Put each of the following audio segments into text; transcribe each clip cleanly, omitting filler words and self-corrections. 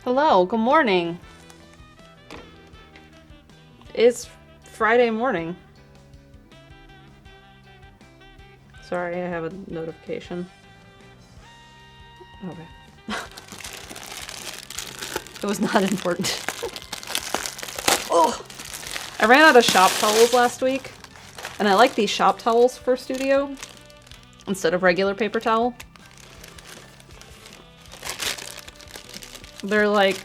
Hello, good morning. It's Friday morning. Sorry, I have a notification. Okay. It was not important. Oh! I ran out of shop towels last week, and I like these shop towels for studio instead of regular paper towel. They're like,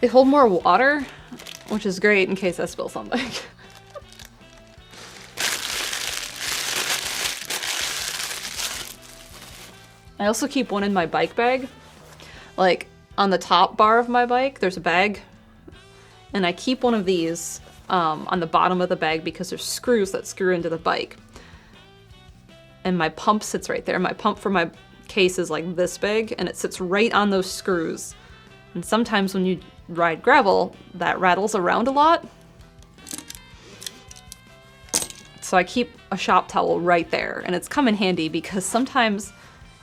they hold more water, which is great in case I spill something. I also keep one in my bike bag. Like, on the top bar of my bike, there's a bag, and I keep one of these on the bottom of the bag because there's screws that screw into the bike. And my pump sits right there. My pump for my case is like this big, and it sits right on those screws. And sometimes when you ride gravel, that rattles around a lot. So I keep a shop towel right there, and it's come in handy because sometimes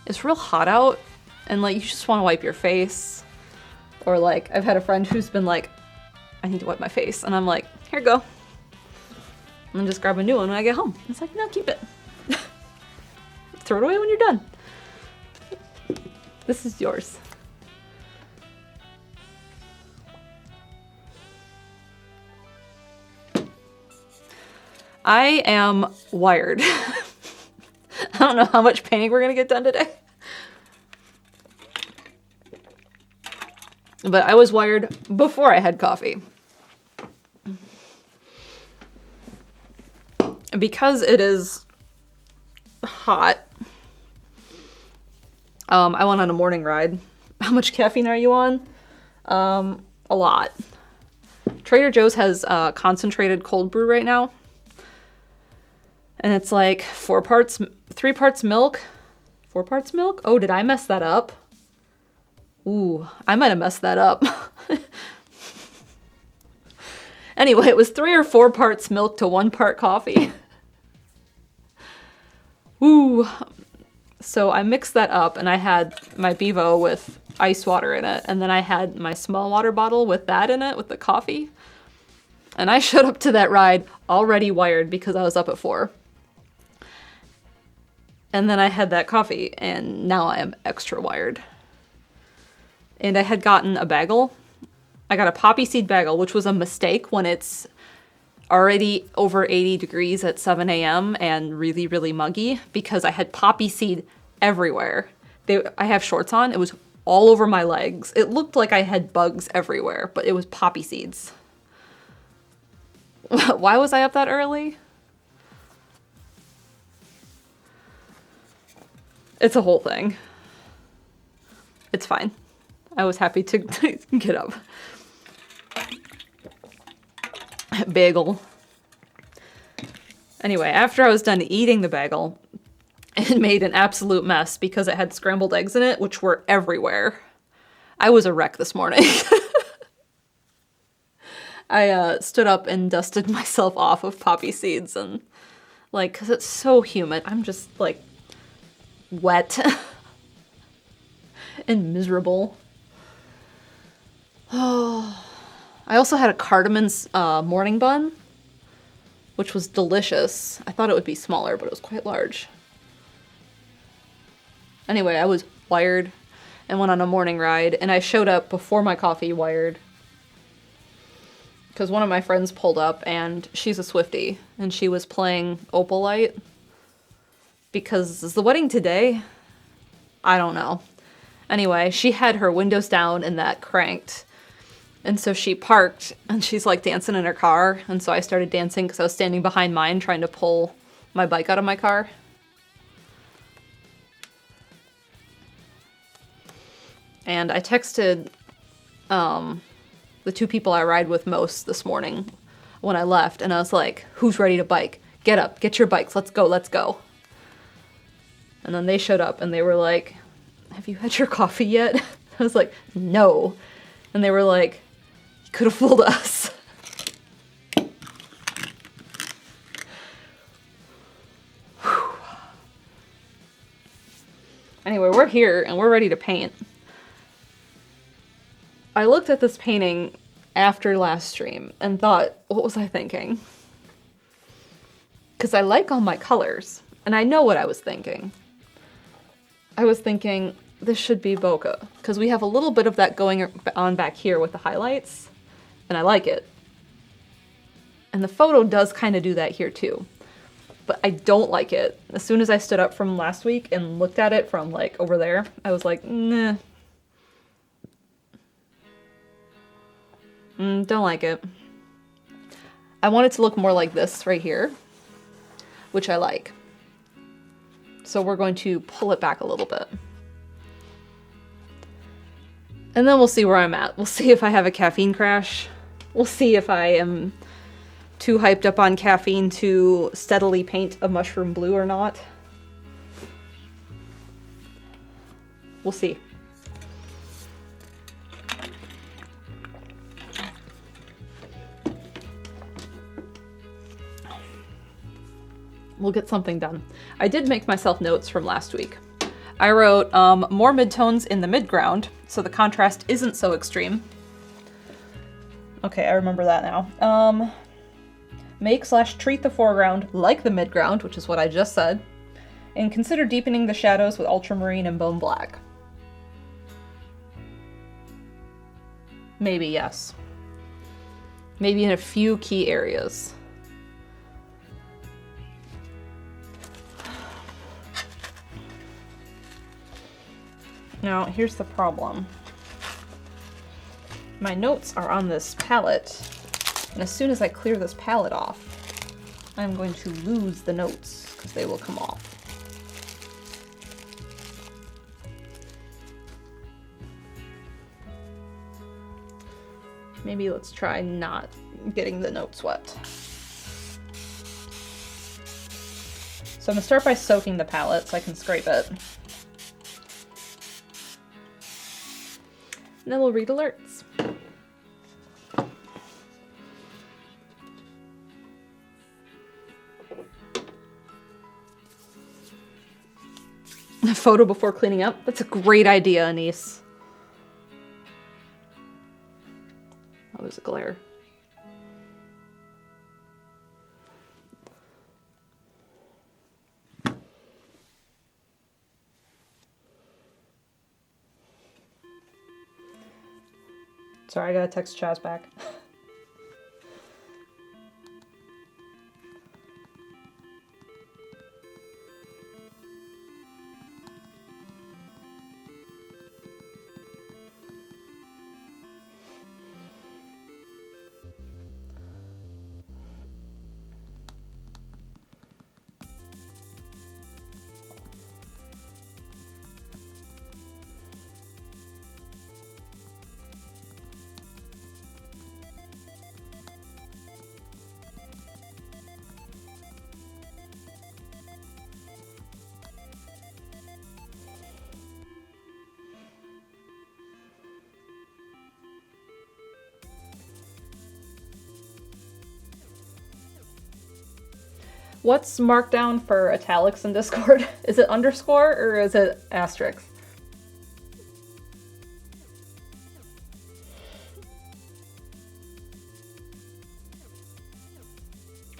it's real hot out, and like you just want to wipe your face. Or like, I've had a friend who's been like, I need to wipe my face, and I'm like, here you go. And then just grab a new one when I get home. It's like, no, keep it. Throw it away when you're done. This is yours. I am wired. I don't know how much painting we're gonna get done today. But I was wired before I had coffee. Because it is hot, I went on a morning ride. How much caffeine are you on? A lot. Trader Joe's has concentrated cold brew right now. And it's like 3 parts milk. 4 parts milk? Oh, did I mess that up? Ooh, I might have messed that up. Anyway, it was 3 or 4 parts milk to 1 part coffee. Ooh. So I mixed that up, and I had my Bevo with ice water in it, and then I had my small water bottle with that in it, with the coffee. And I showed up to that ride already wired because I was up at 4. And then I had that coffee, and now I am extra wired. And I had gotten a bagel. I got a poppy seed bagel, which was a mistake when it's already over 80 degrees at 7 a.m. and really, really muggy, because I had poppy seed everywhere. I have shorts on. It was all over my legs. It looked like I had bugs everywhere, but it was poppy seeds. Why was I up that early? It's a whole thing. It's fine. I was happy to get up. Bagel. Anyway, after I was done eating the bagel, it made an absolute mess because it had scrambled eggs in it, which were everywhere. I was a wreck this morning. I stood up and dusted myself off of poppy seeds, and like, because it's so humid, I'm just like wet and miserable. Oh, I also had a cardamom morning bun, which was delicious. I thought it would be smaller, but it was quite large. Anyway, I was wired and went on a morning ride, and I showed up before my coffee wired because one of my friends pulled up, and she's a Swiftie, and she was playing Opalite because is the wedding today? I don't know. Anyway, she had her windows down and that cranked. And so she parked, and she's like dancing in her car. And so I started dancing because I was standing behind mine trying to pull my bike out of my car. And I texted the 2 people I ride with most this morning when I left. And I was like, who's ready to bike? Get up, get your bikes, let's go, let's go. And then they showed up and they were like, have you had your coffee yet? I was like, no. And they were like, you could have fooled us. Anyway, we're here and we're ready to paint. I looked at this painting after last stream and thought, what was I thinking? Because I like all my colors, and I know what I was thinking. I was thinking, this should be bokeh, because we have a little bit of that going on back here with the highlights, and I like it. And the photo does kind of do that here too. But I don't like it. As soon as I stood up from last week and looked at it from like over there, I was like, nah. Don't like it. I want it to look more like this right here, which I like. So we're going to pull it back a little bit. And then we'll see where I'm at. We'll see if I have a caffeine crash. We'll see if I am too hyped up on caffeine to steadily paint a mushroom blue or not. We'll see. We'll get something done. I did make myself notes from last week. I wrote more midtones in the midground, so the contrast isn't so extreme. Okay, I remember that now. Make/treat the foreground like the midground, which is what I just said, and consider deepening the shadows with ultramarine and bone black. Maybe, yes. Maybe in a few key areas. Now, here's the problem. My notes are on this palette, and as soon as I clear this palette off, I'm going to lose the notes, because they will come off. Maybe let's try not getting the notes wet. So I'm going to start by soaking the palette so I can scrape it. And then we'll read alerts. A photo before cleaning up? That's a great idea, Anise. Oh, there's a glare. Sorry, I gotta text Chaz back. What's marked down for italics in Discord? Is it underscore or is it asterisk?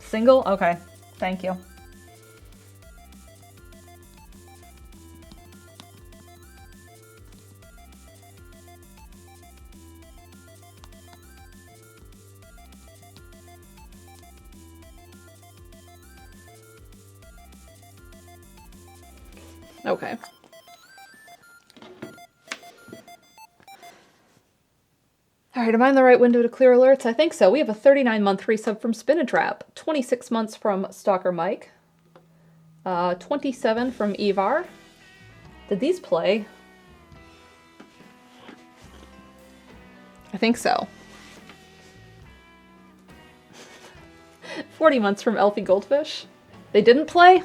Single? Okay, thank you. Okay. All right, am I in the right window to clear alerts? I think so. We have a 39-month resub from Spinatrap, 26 months from Stalker Mike, 27 from Evar. Did these play? I think so. 40 months from Elfie Goldfish. They didn't play?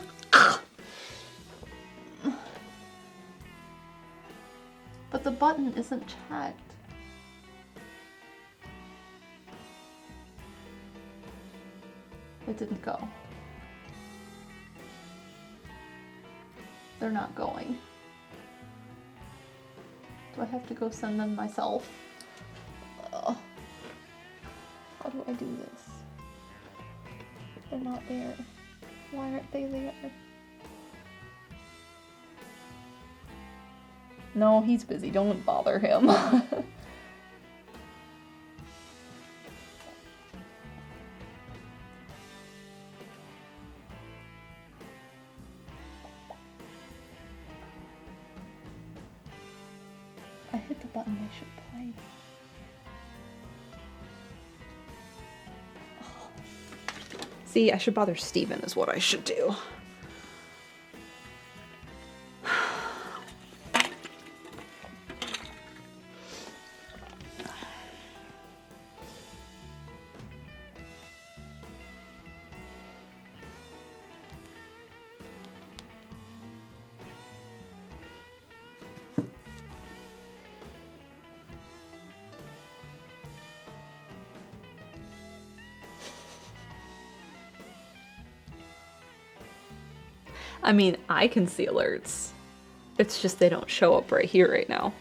But the button isn't checked. It didn't go. They're not going. Do I have to go send them myself? How do I do this? They're not there. Why aren't they there? No, he's busy. Don't bother him. I hit the button I should play. Oh. See, I should bother Steven is what I should do. I mean, I can see alerts. It's just they don't show up right here right now.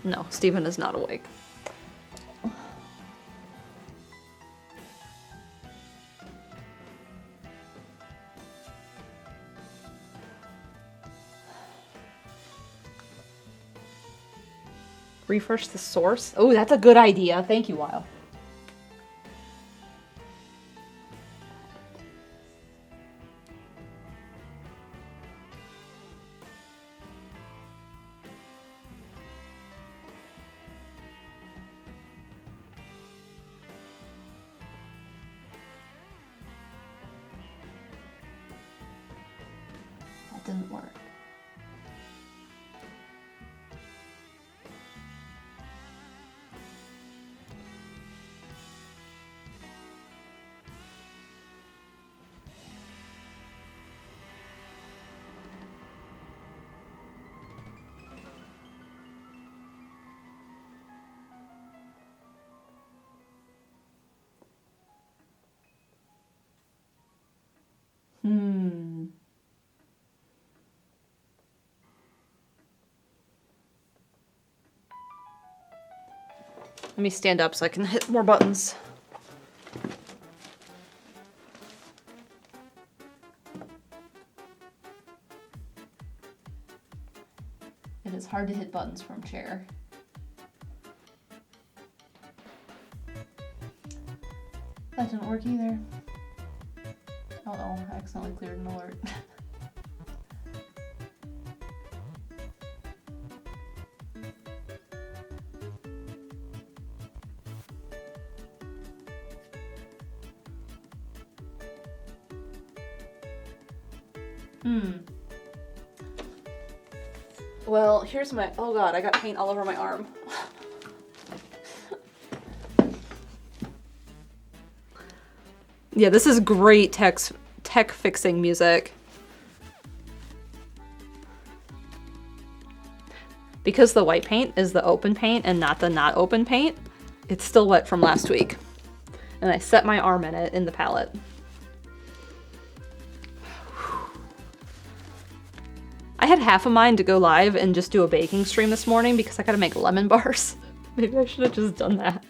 No, Steven is not awake. Refresh the source? Oh, that's a good idea. Thank you, Weil. That didn't work. Let me stand up so I can hit more buttons. It is hard to hit buttons from chair. That didn't work either. Oh, I accidentally cleared an alert. Well, here's my, oh god, I got paint all over my arm. Yeah, this is great tech fixing music. Because the white paint is the open paint and not the not open paint, it's still wet from last week. And I set my arm in it in the palette. I had half a mind to go live and just do a baking stream this morning because I gotta make lemon bars. Maybe I should have just done that.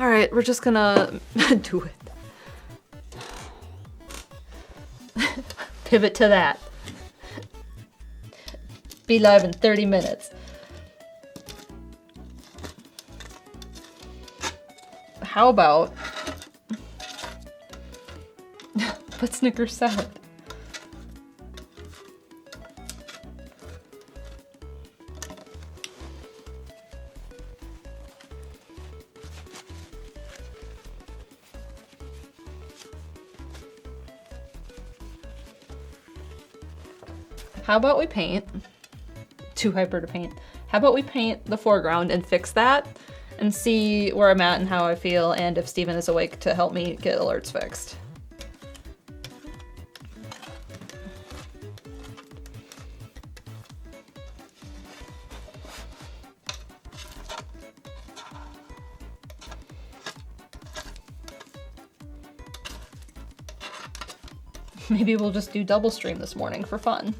Alright, we're just gonna do it. Pivot to that. Be live in 30 minutes. How about put Snickers salad? How about we paint? Too hyper to paint. How about we paint the foreground and fix that? And see where I'm at and how I feel, and if Steven is awake to help me get alerts fixed. Maybe we'll just do double stream this morning for fun.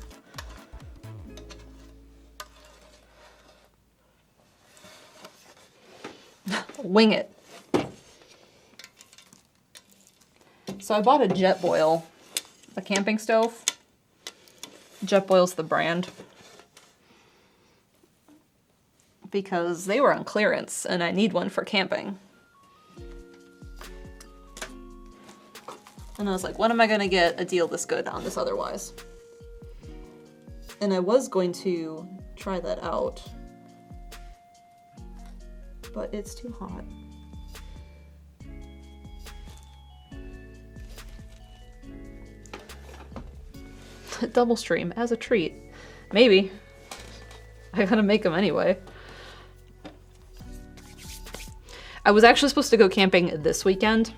Wing it. So I bought a Jetboil, a camping stove. Jetboil's the brand. Because they were on clearance and I need one for camping. And I was like, when am I gonna get a deal this good on this otherwise? And I was going to try that out, but it's too hot. Double stream as a treat. Maybe. I gotta make them anyway. I was actually supposed to go camping this weekend.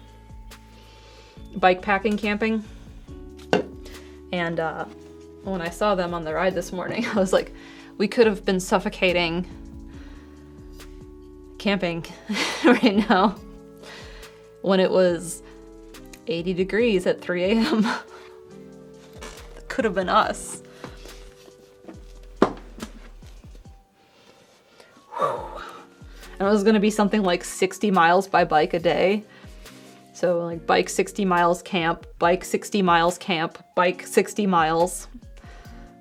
Bike packing camping. And when I saw them on the ride this morning, I was like, we could have been suffocating camping right now when it was 80 degrees at 3 a.m. Could have been us. And it was gonna be something like 60 miles by bike a day. So like bike 60 miles camp, bike 60 miles camp, bike 60 miles,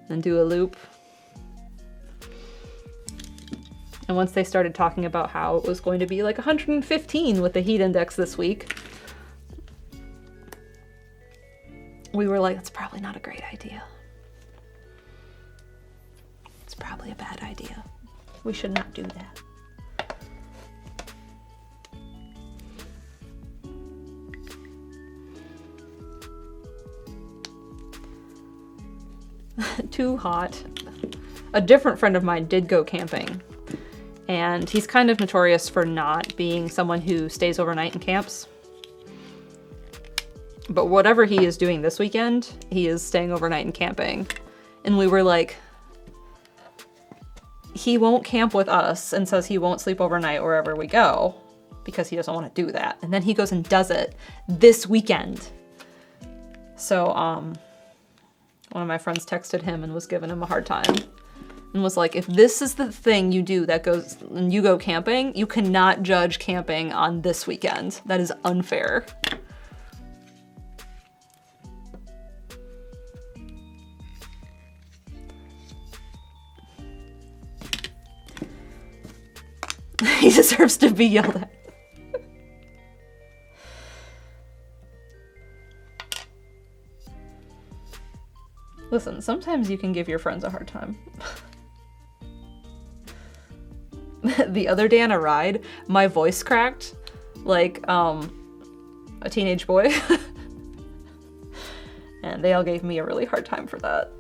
and do a loop. And once they started talking about how it was going to be like 115 with the heat index this week, we were like, that's probably not a great idea. It's probably a bad idea. We should not do that. Too hot. A different friend of mine did go camping, and he's kind of notorious for not being someone who stays overnight in camps. But whatever he is doing this weekend, he is staying overnight and camping. And we were like, he won't camp with us and says he won't sleep overnight wherever we go because he doesn't want to do that. And then he goes and does it this weekend. So, one of my friends texted him and was giving him a hard time and was like, if this is the thing you do that goes and you go camping, you cannot judge camping on this weekend. That is unfair. He deserves to be yelled at. Listen, sometimes you can give your friends a hard time. The other day on a ride, my voice cracked like a teenage boy. And they all gave me a really hard time for that.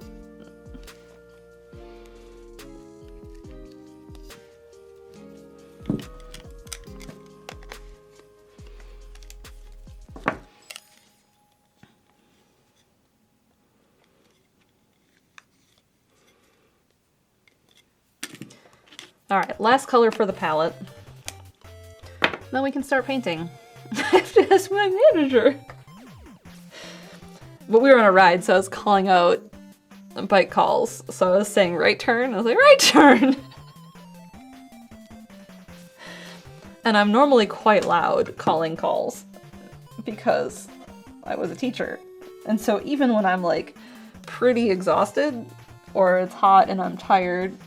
All right, last color for the palette. Then we can start painting. I have to ask my manager. But we were on a ride, so I was calling out bike calls. So I was saying right turn. I was like, right turn. And I'm normally quite loud calling calls because I was a teacher. And so even when I'm like pretty exhausted or it's hot and I'm tired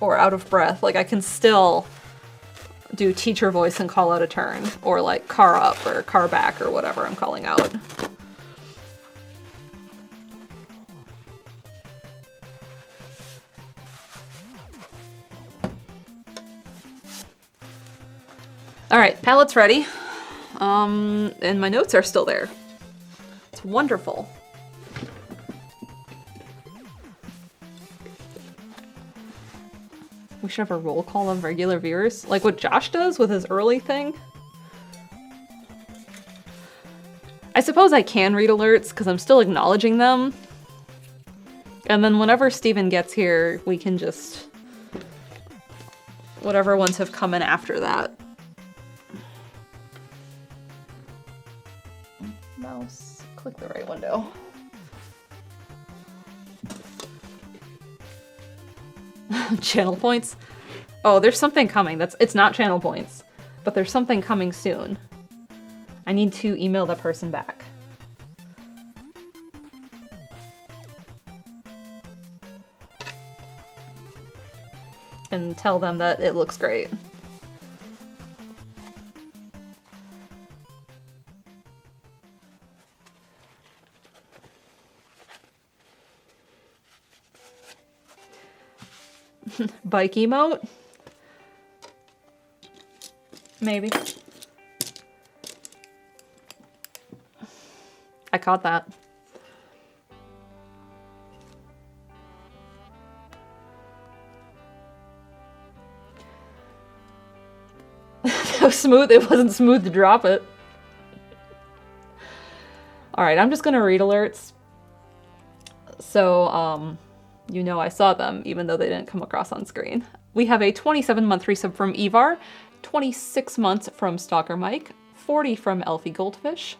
or out of breath, like I can still do teacher voice and call out a turn, or like car up or car back or whatever I'm calling out. All right, palette's ready. And my notes are still there. It's wonderful. We should have a roll call of regular viewers, like what Josh does with his early thing. I suppose I can read alerts because I'm still acknowledging them. And then whenever Steven gets here, we can just... whatever ones have come in after that. Mouse, click the right window. Channel points? Oh, there's something coming. It's not channel points, but there's something coming soon. I need to email the person back. And tell them that it looks great. Bike emote? Maybe. I caught that. That was smooth. It wasn't smooth to drop it. Alright, I'm just gonna read alerts. So, you know I saw them, even though they didn't come across on screen. We have a 27-month resub from Evar, 26 months from Stalker Mike, 40 from Elfie Goldfish,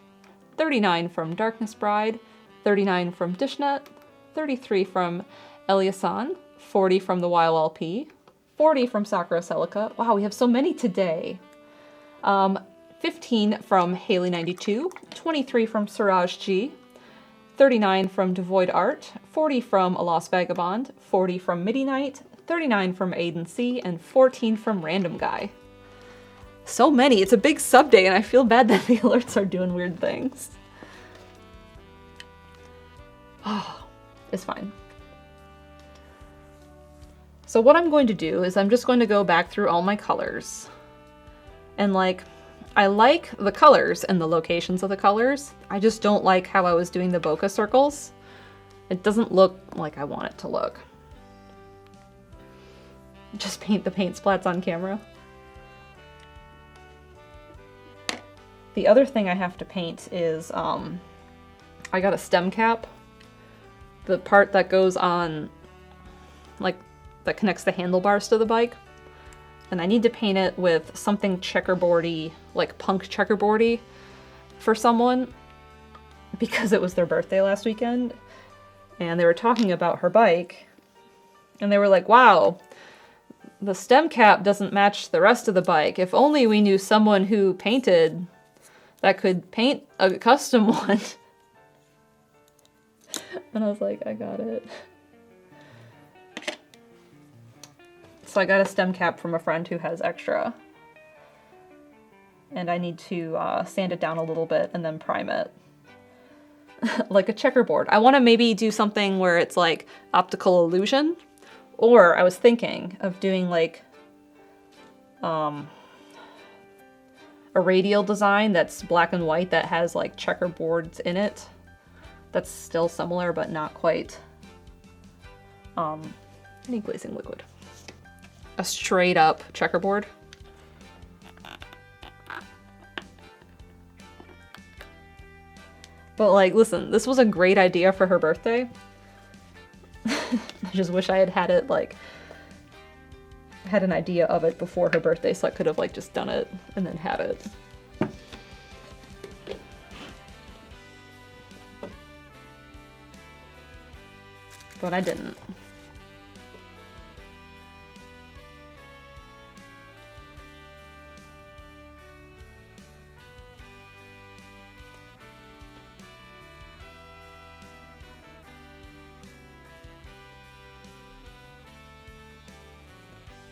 39 from Darkness Bride, 39 from Dishnet, 33 from Eliasan, 40 from the WoW LP, 40 from Sakura Celica. Wow, we have so many today. 15 from Haley92, 23 from Siraj G, 39 from Devoid Art, 40 from A Lost Vagabond, 40 from Midi Knight, 39 from Aiden C, and 14 from Random Guy. So many. It's a big sub day, and I feel bad that the alerts are doing weird things. Oh, it's fine. So what I'm going to do is I'm just going to go back through all my colors. And like, I like the colors and the locations of the colors. I just don't like how I was doing the bokeh circles. It doesn't look like I want it to look. Just paint the paint splats on camera. The other thing I have to paint is, I got a stem cap. The part that goes on, like, that connects the handlebars to the bike. And I need to paint it with something checkerboardy, like punk checkerboardy for someone, because it was their birthday last weekend. And they were talking about her bike, and they were like, wow, the stem cap doesn't match the rest of the bike. If only we knew someone who painted that could paint a custom one. And I was like, I got it. So I got a stem cap from a friend who has extra. And I need to sand it down a little bit and then prime it. Like a checkerboard. I want to maybe do something where it's like optical illusion. Or I was thinking of doing like a radial design that's black and white that has like checkerboards in it. That's still similar but not quite. I need glazing liquid. A straight up checkerboard. But like, listen, this was a great idea for her birthday. I just wish I had had it, like, had an idea of it before her birthday so I could have like just done it and then had it. But I didn't.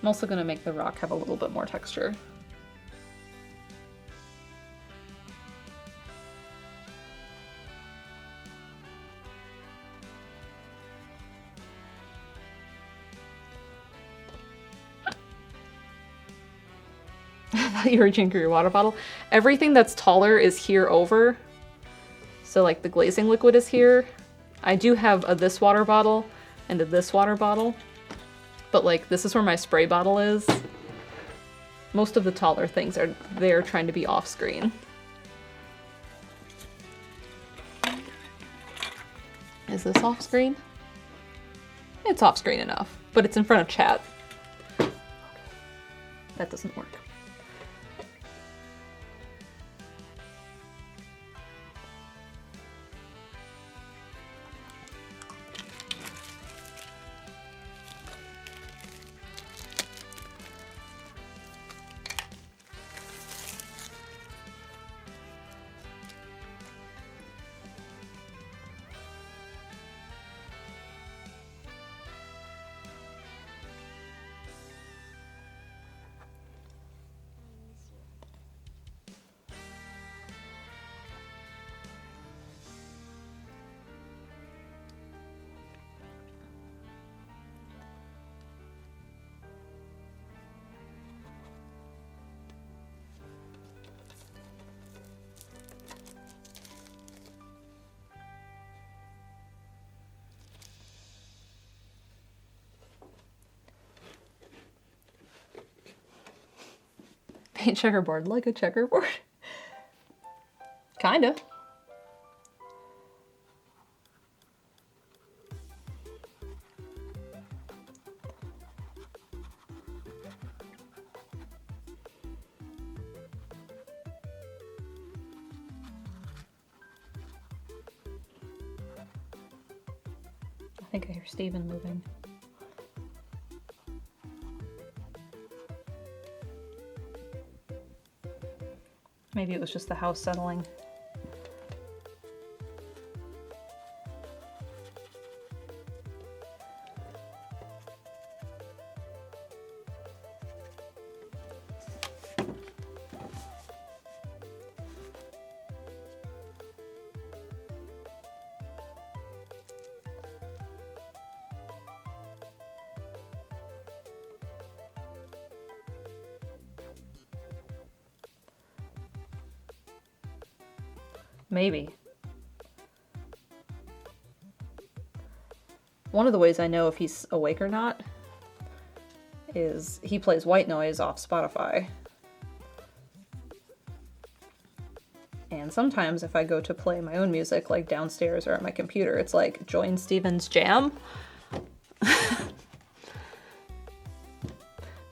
I'm also going to make the rock have a little bit more texture. I thought you were reaching for your water bottle. Everything that's taller is here over. So like the glazing liquid is here. I do have a this water bottle and a this water bottle. But like, this is where my spray bottle is. Most of the taller things are there trying to be off screen. Is this off screen? It's off screen enough, but it's in front of chat. That doesn't work. Giant checkerboard, like a checkerboard. Kinda. I think I hear Steven moving. Maybe it was just the house settling. Maybe. One of the ways I know if he's awake or not is he plays white noise off Spotify. And sometimes if I go to play my own music, like downstairs or at my computer, it's like, join Steven's jam.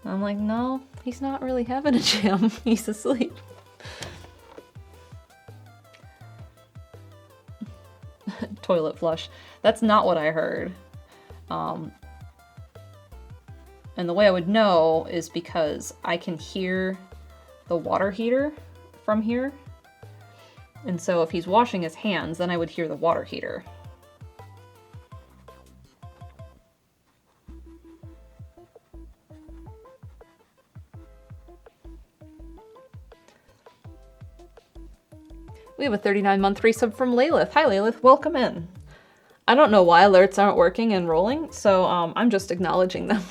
I'm like, no, he's not really having a jam. He's asleep. Toilet flush. That's not what I heard. And the way I would know is because I can hear the water heater from here. And so if he's washing his hands, then I would hear the water heater. We have a 39-month resub from Laylith. Hi Laylith, welcome in. I don't know why alerts aren't working and rolling, so I'm just acknowledging them.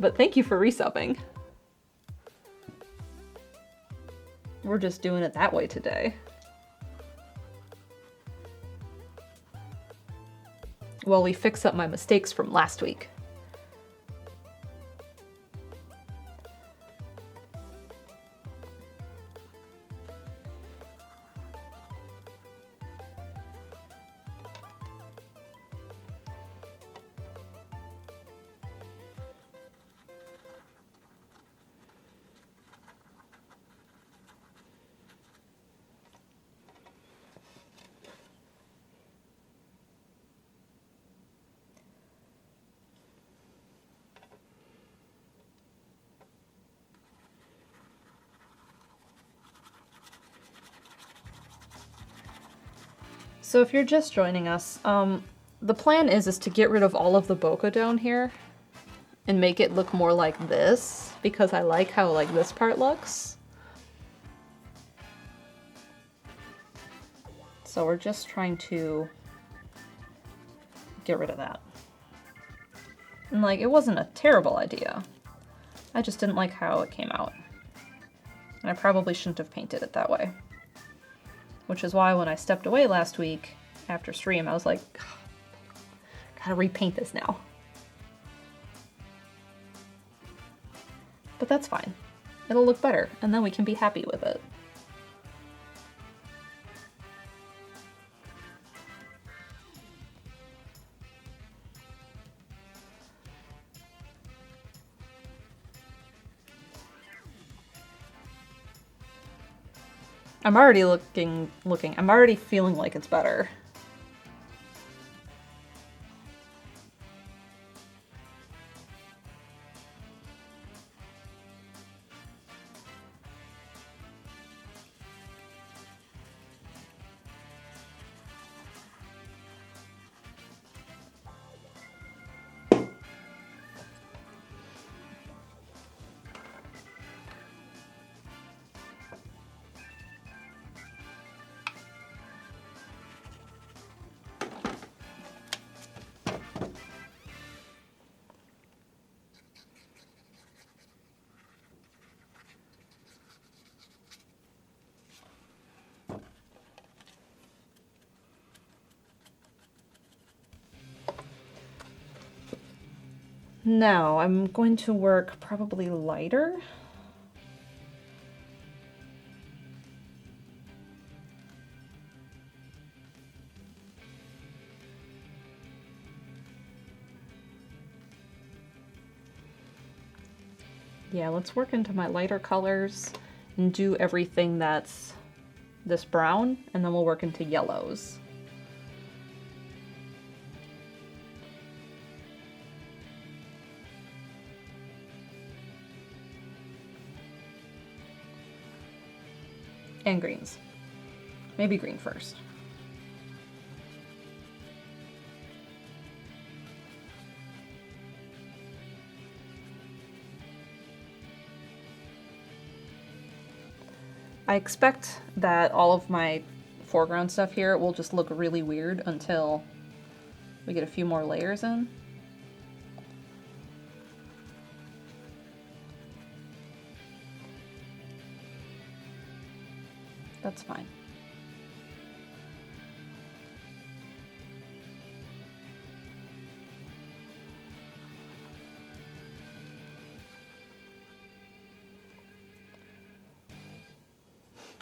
But thank you for resubbing. We're just doing it that way today. Well, we fix up my mistakes from last week. So if you're just joining us, the plan is to get rid of all of the bokeh down here and make it look more like this, because I like how like this part looks. So we're just trying to get rid of that. And like, it wasn't a terrible idea. I just didn't like how it came out. And I probably shouldn't have painted it that way. Which is why when I stepped away last week after stream, I was like, gotta repaint this now. But that's fine. It'll look better, and then we can be happy with it. I'm already I'm already feeling like it's better. Now I'm going to work probably lighter. Yeah, let's work into my lighter colors and do everything that's this brown, and then we'll work into yellows. And greens. Maybe green first. I expect that all of my foreground stuff here will just look really weird until we get a few more layers in. That's fine.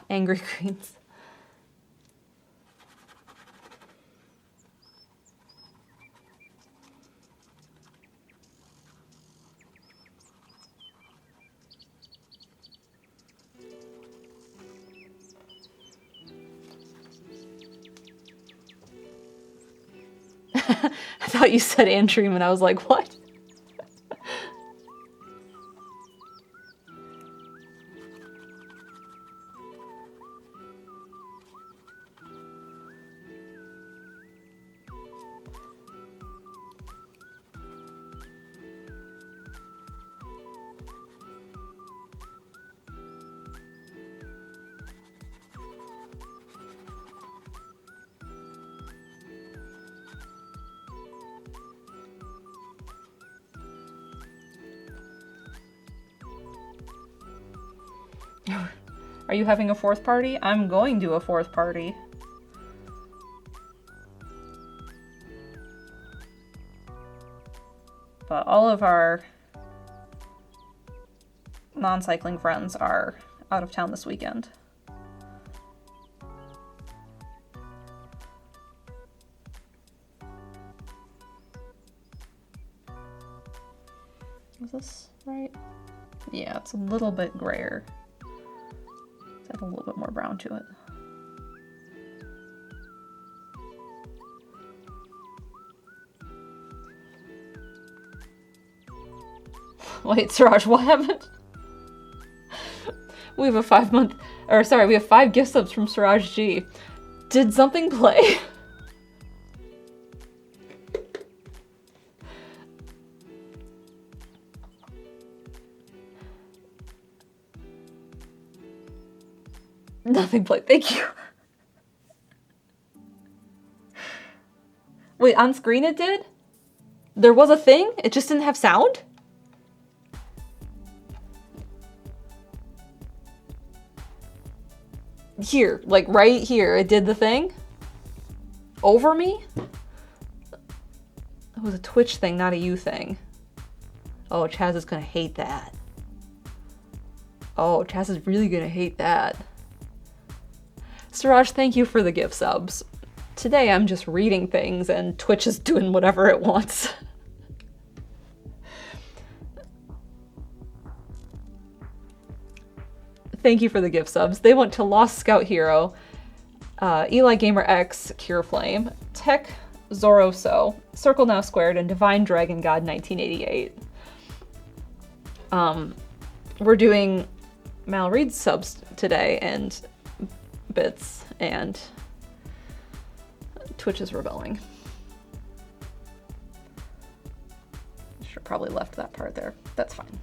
Angry greens. I thought you said Andream and I was like, what? Are you having a fourth party? I'm going to a fourth party. But all of our non-cycling friends are out of town this weekend. Is this right? Yeah, it's a little bit grayer. Add a little bit more brown to it. Wait, Suraj, what happened? We have a 5 month, or sorry, we have 5 gift subs from Suraj G. Did something play? Nothing played, thank you. Wait, on screen it did? There was a thing? It just didn't have sound? Here, like right here, it did the thing? Over me? It was a Twitch thing, not a you thing. Oh, Chaz is gonna hate that. Oh, Chaz is really gonna hate that. Suraj, thank you for the gift subs. Today I'm just reading things and Twitch is doing whatever it wants. Thank you for the gift subs. They went to Lost Scout Hero, Eli Gamer X, Cure Flame, Tech Zoroso, Circle Now Squared, and Divine Dragon God 1988. We're doing Mal Reed's subs today and bits, and Twitch is rebelling. Should have probably left that part there. That's fine.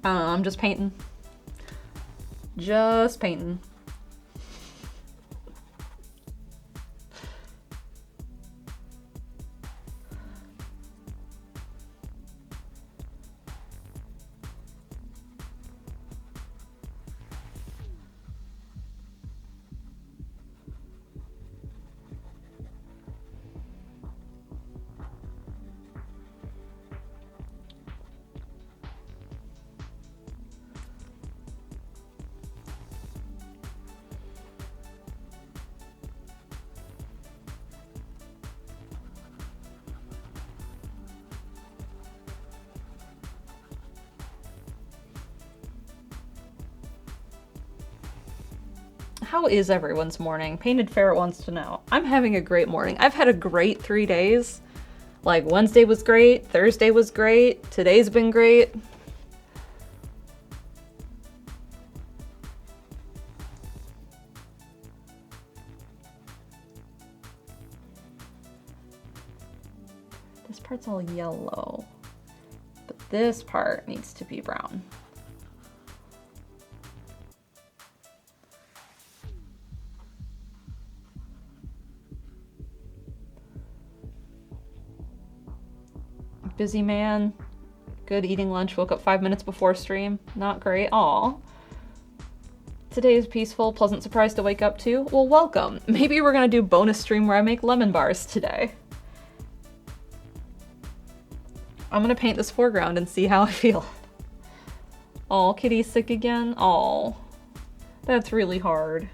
I don't know, I'm just painting. Just painting. how is everyone's morning? Painted Ferret wants to know. I'm having a great morning. I've had a great 3 days. Like, Wednesday was great, Thursday was great, today's been great. This part's all yellow, but this part needs to be brown. Busy man, good eating lunch, woke up 5 minutes before stream. Not great. Aw. Today is peaceful, pleasant surprise to wake up to. Well, welcome. Maybe we're gonna do bonus stream where I make lemon bars today. I'm gonna paint this foreground and see how I feel. Aw, Kitty's sick again? Aw. That's really hard.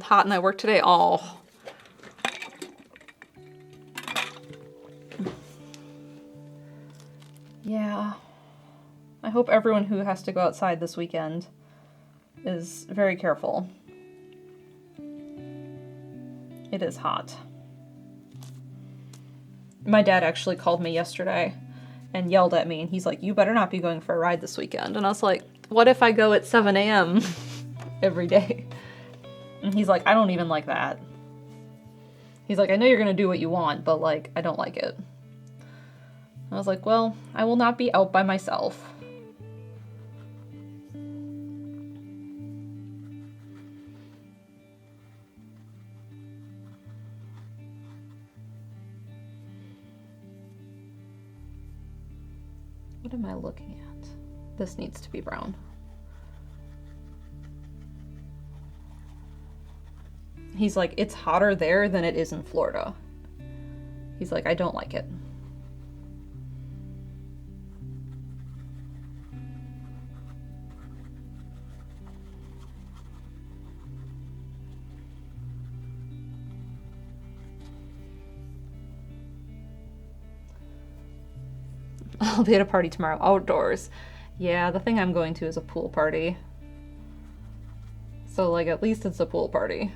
Hot and I work today. Oh. Yeah. I hope everyone who has to go outside this weekend is very careful. It is hot. My dad actually called me yesterday and yelled at me, and he's like, "You better not be going for a ride this weekend." And I was like, what if I go at 7 a.m. every day? And he's like, I don't even like that. He's like, I know you're gonna do what you want, but like, I don't like it. I was like, well, I will not be out by myself. What am I looking at? This needs to be brown. He's like, it's hotter there than it is in Florida. He's like, I don't like it. I'll be at a party tomorrow, outdoors. Yeah, the thing I'm going to is a pool party. So, like, at least it's a pool party.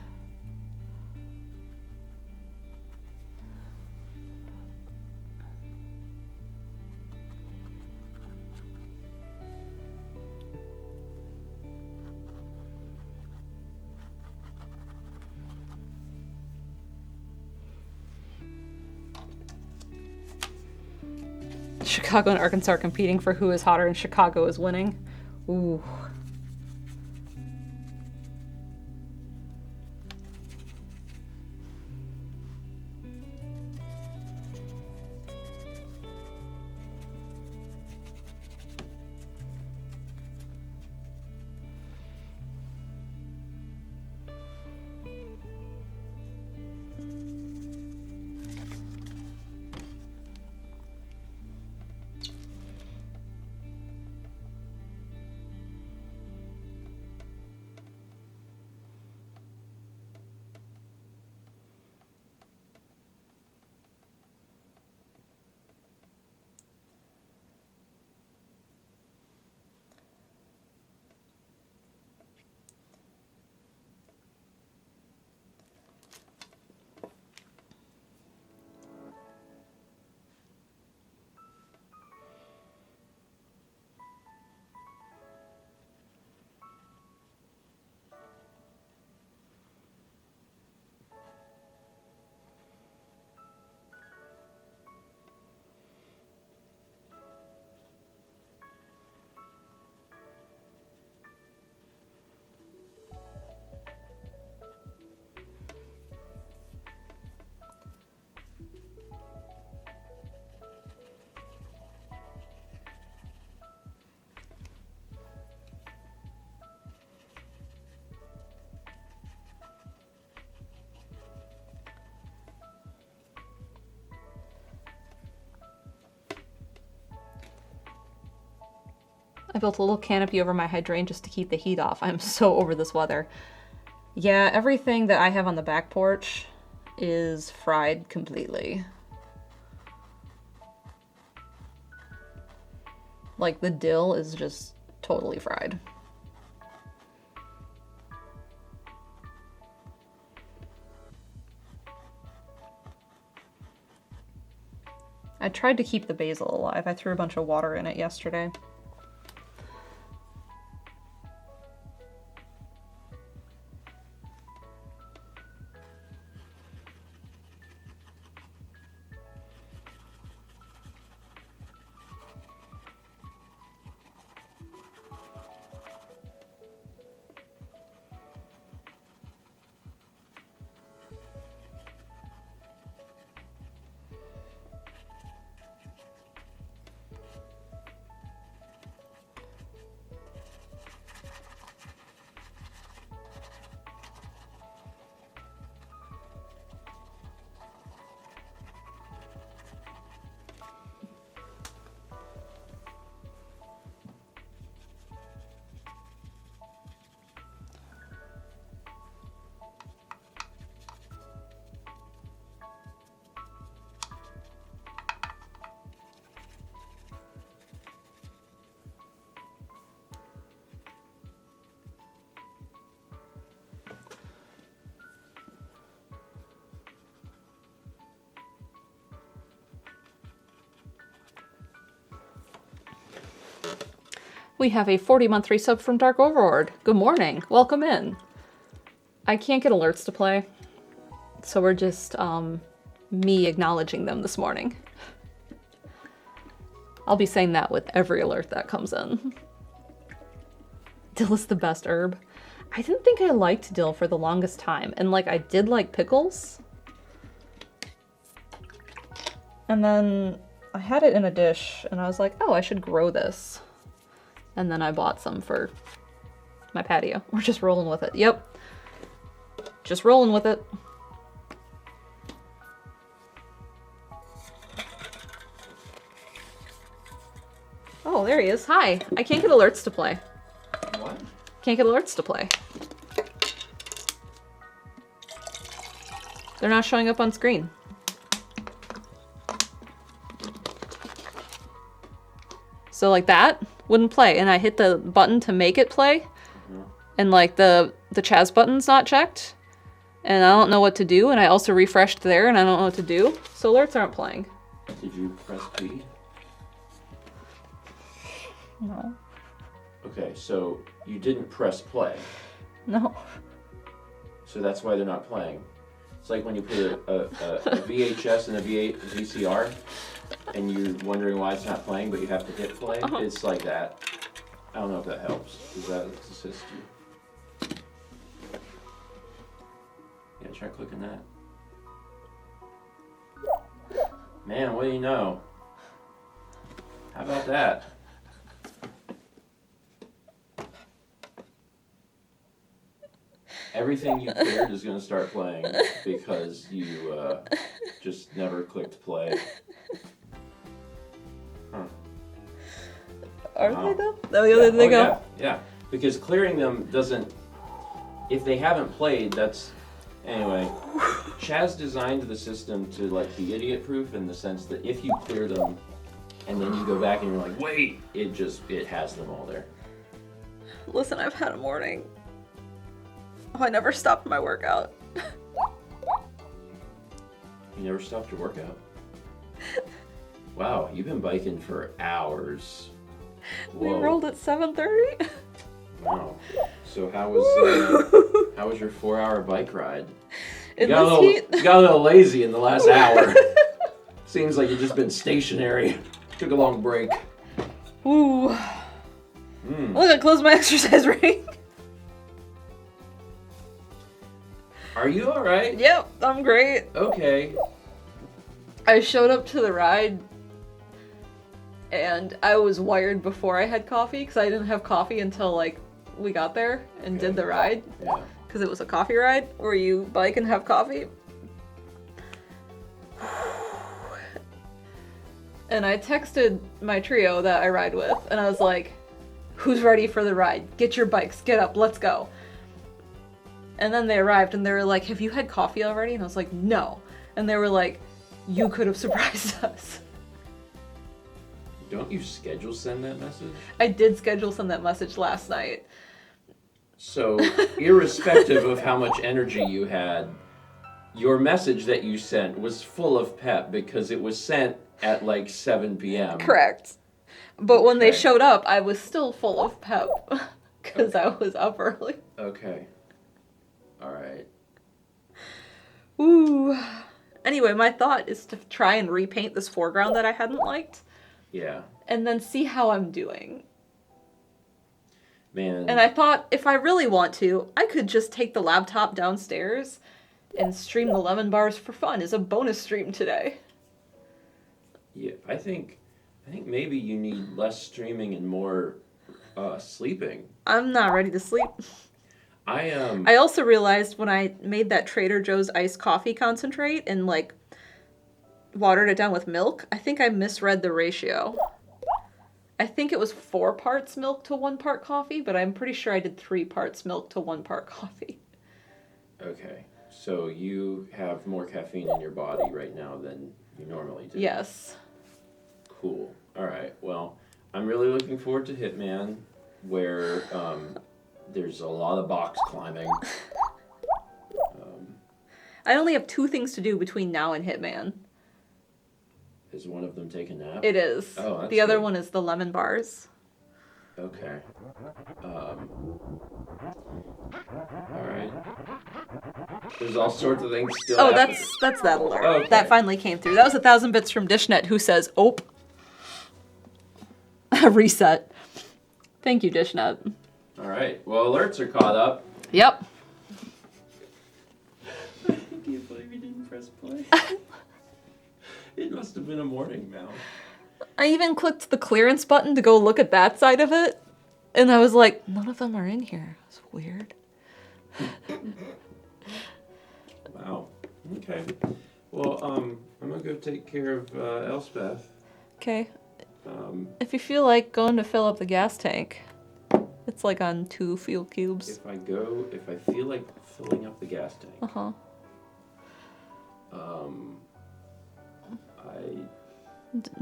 Chicago and Arkansas are competing for who is hotter, and Chicago is winning. Ooh. I built a little canopy over my hydrangea just to keep the heat off. I'm so over this weather. Yeah, everything that I have on the back porch is fried completely. Like, the dill is just totally fried. I tried to keep the basil alive. I threw a bunch of water in it yesterday. We have a 40-month resub from Dark Overlord. Good morning. Welcome in. I can't get alerts to play, so we're just me acknowledging them this morning. I'll be saying that with every alert that comes in. Dill is the best herb. I didn't think I liked dill for the longest time, and like I did like pickles. And then I had it in a dish, and I was like, oh, I should grow this. And then I bought some for my patio. We're just rolling with it. Yep. Just rolling with it. Oh, there he is. Hi. I can't get alerts to play. What? Can't get alerts to play. They're not showing up on screen. So like that wouldn't play, and I hit the button to make it play, and like the Chaz button's not checked, and I don't know what to do, and I also refreshed there, and I don't know what to do, so alerts aren't playing. Did you press P? No. Okay, so you didn't press play. No. So that's why they're not playing. It's like when you put a VHS and a VCR, and you're wondering why it's not playing, but you have to hit play. It's like that. I don't know if that helps. Does that assist you? Yeah, try clicking that. Man, what do you know? How about that? Everything you cleared is going to start playing because you just never clicked play. Huh. Are they though? Oh, yeah, they go. Yeah, because clearing them doesn't... If they haven't played, that's... Anyway, Chaz designed the system to like be idiot-proof in the sense that if you clear them and then you go back and you're like, wait, it has them all there. Listen, I've had a morning. Oh, I never stopped my workout. You never stopped your workout? Wow, you've been biking for hours. We Whoa. rolled at 7:30. Wow. So how was your 4-hour bike ride? In You this got a little lazy in the last hour. Seems like you've just been stationary. Took a long break. Ooh. Look, I closed my exercise ring. Are you alright? Yep, I'm great. Okay. I showed up to the ride and I was wired before I had coffee because I didn't have coffee until like we got there and did the ride. Yeah. Because it was a coffee ride where you bike and have coffee. And I texted my trio that I ride with and I was like, Who's ready for the ride? Get your bikes, get up, let's go. And then they arrived and they were like, have you had coffee already? And I was like, no. And they were like, you could have surprised us. Don't you schedule send that message? I did schedule send that message last night. So, irrespective of how much energy you had, your message that you sent was full of pep because it was sent at like 7 p.m. Correct. But when they Okay. showed up, I was still full of pep because I was up early. Okay. All right. Ooh. Anyway, my thought is to try and repaint this foreground that I hadn't liked Yeah. and then see how I'm doing. Man. And I thought if I really want to, I could just take the laptop downstairs and stream the lemon bars for fun as a bonus stream today. Yeah, I think maybe you need less streaming and more sleeping. I'm not ready to sleep. I I also realized when I made that Trader Joe's iced coffee concentrate and like watered it down with milk, I think I misread the ratio. I think it was 4 parts milk to 1 part coffee, but I'm pretty sure I did 3 parts milk to 1 part coffee. Okay. So you have more caffeine in your body right now than you normally do. Yes. Cool. All right. Well, I'm really looking forward to Hitman, where there's a lot of box climbing. I only have 2 things to do between now and Hitman. Is one of them take a nap? It is. Oh, that's the other good. one is the lemon bars. Okay. All right. There's all sorts of things still. Oh, happening. that's that alert. Okay. That finally came through. That was 1,000 bits from Dishnet who says, "Ope." Reset. Thank you, Dishnet. All right. Well, alerts are caught up. Yep. I can't believe you didn't press play. It must have been a morning now. I even clicked the clearance button to go look at that side of it, and I was like, none of them are in here. It's weird. Wow. Okay. Well, I'm gonna go take care of Elspeth. Okay. Um, If you feel like going to fill up the gas tank, it's like on 2 fuel cubes. if I feel like filling up the gas tank, Uh-huh.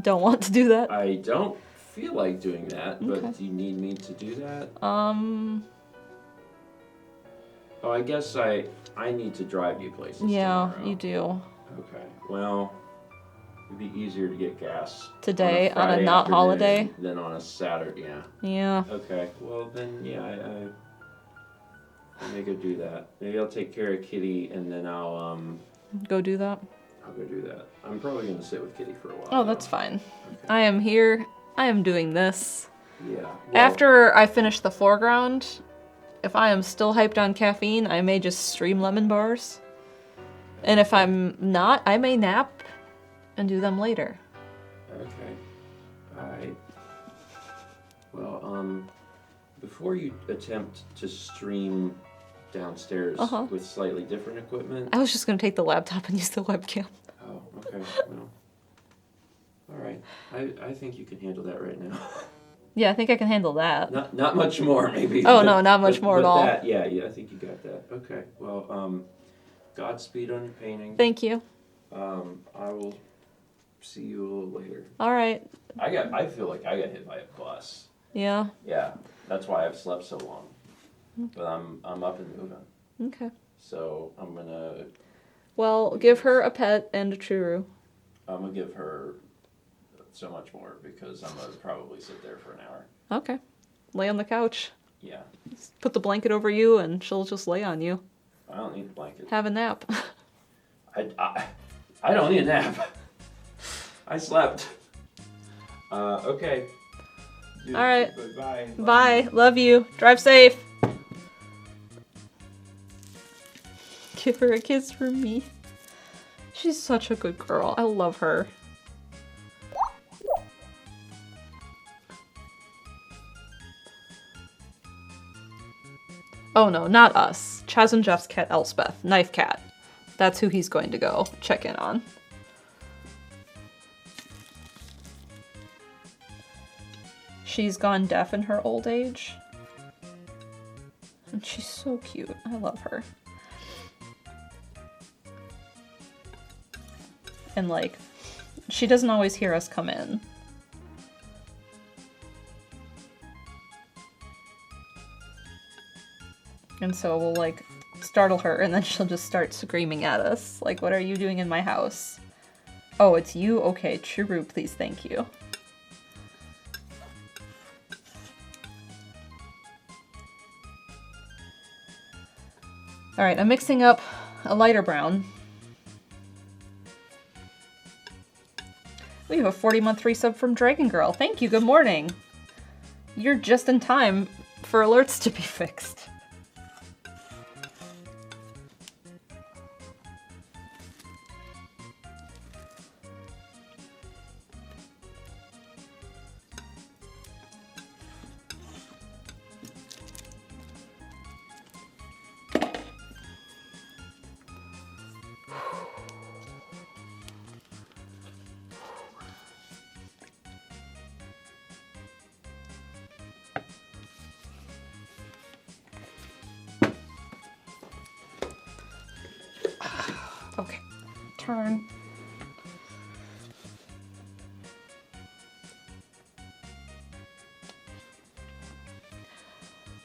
Don't want to do that? I don't feel like doing that, but Okay. do you need me to do that? Um, Oh, I guess I need to drive you places yeah, tomorrow. you do. Okay. Well, it'd be easier to get gas Today, on a Friday not afternoon holiday? than on a Saturday. Yeah. Yeah. Okay. Well, then, yeah, I may go do that. Maybe I'll take care of Kitty, and then I'll Go do that. go do that. I'm probably gonna sit with Kitty for a while. Oh, that's though. fine. Okay. I am here. I am doing this. Yeah. Well, After I finish the foreground, if I am still hyped on caffeine, I may just stream lemon bars. And if I'm not, I may nap and do them later. Okay. All right. Well, before you attempt to stream downstairs Uh-huh. with slightly different equipment. I was just gonna take the laptop and use the webcam. Oh, okay. Well. All right. I think you can handle that right now. Yeah, I think I can handle that. Not much more, maybe. Oh, no, not much more at all. That, yeah, I think you got that. Okay. Well, Godspeed on your painting. Thank you. I will see you a little later. All right. I feel like I got hit by a bus. Yeah. Yeah, that's why I've slept so long. But I'm up and moving. Okay. So I'm gonna Well, give her a pet and a churu. give her so much more because I'm gonna probably sit there for an hour. Okay. Lay on the couch. Yeah, Put the blanket over you and she'll just lay on you. I don't need a blanket. Have a nap. I don't need a nap. I slept. Okay. All right. Bye. Bye. Love you. Drive safe. Give her a kiss from me. She's such a good girl. I love her. Oh no, not us. Chaz and Jeff's cat Elspeth. Knife Cat. That's who he's going to go check in on. She's gone deaf in her old age. And she's so cute. I love her. And like, she doesn't always hear us come in. And so we'll like startle her and then she'll just start screaming at us. Like, what are you doing in my house? Oh, it's you? Okay, Churu, please, thank you. Alright, I'm mixing up a lighter brown. We have a 40-month resub from Dragon Girl. Thank you, good morning. You're just in time for alerts to be fixed. Okay, turn.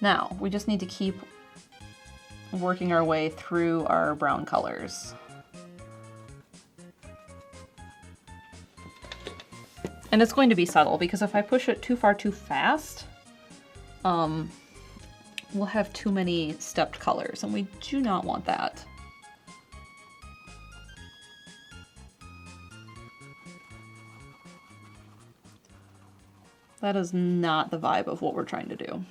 Now, we just need to keep working our way through our brown colors. And it's going to be subtle, because if I push it too far too fast, we'll have too many stepped colors, and we do not want that. That is not the vibe of what we're trying to do.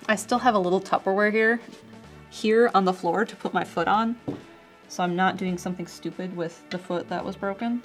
I still have a little Tupperware here on the floor to put my foot on, so I'm not doing something stupid with the foot that was broken.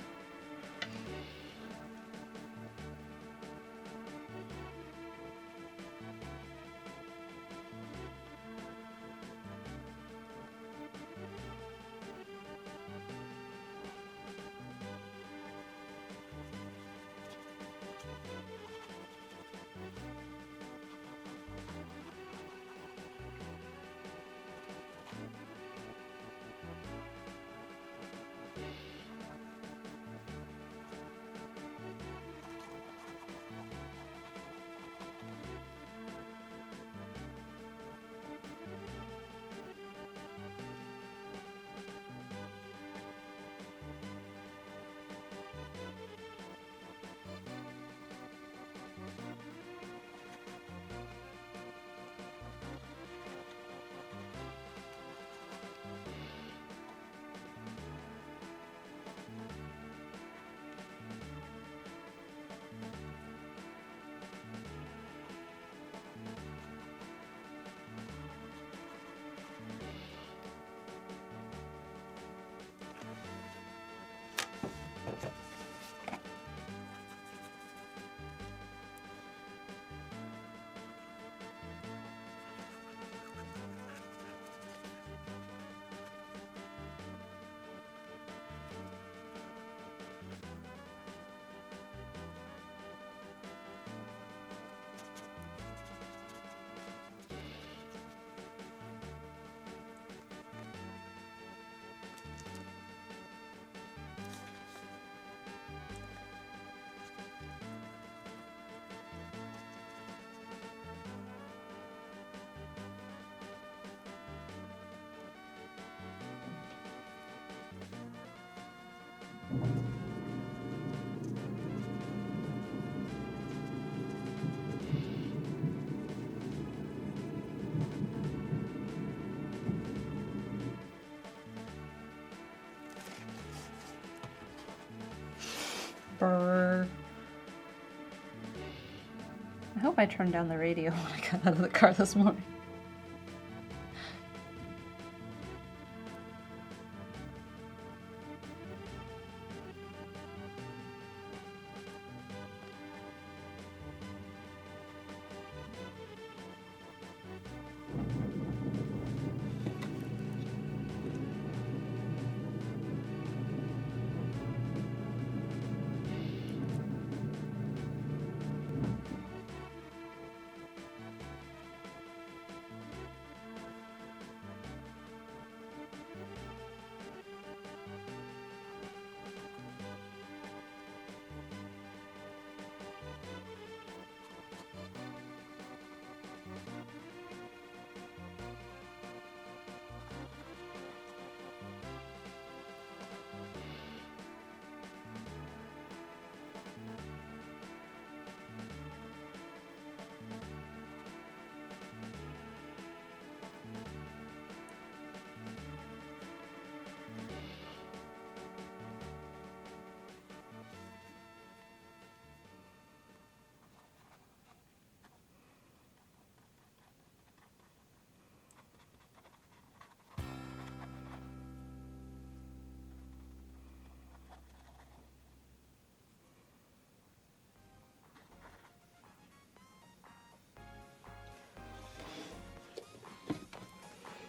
Brr. I hope I turned down the radio when I got out of the car this morning.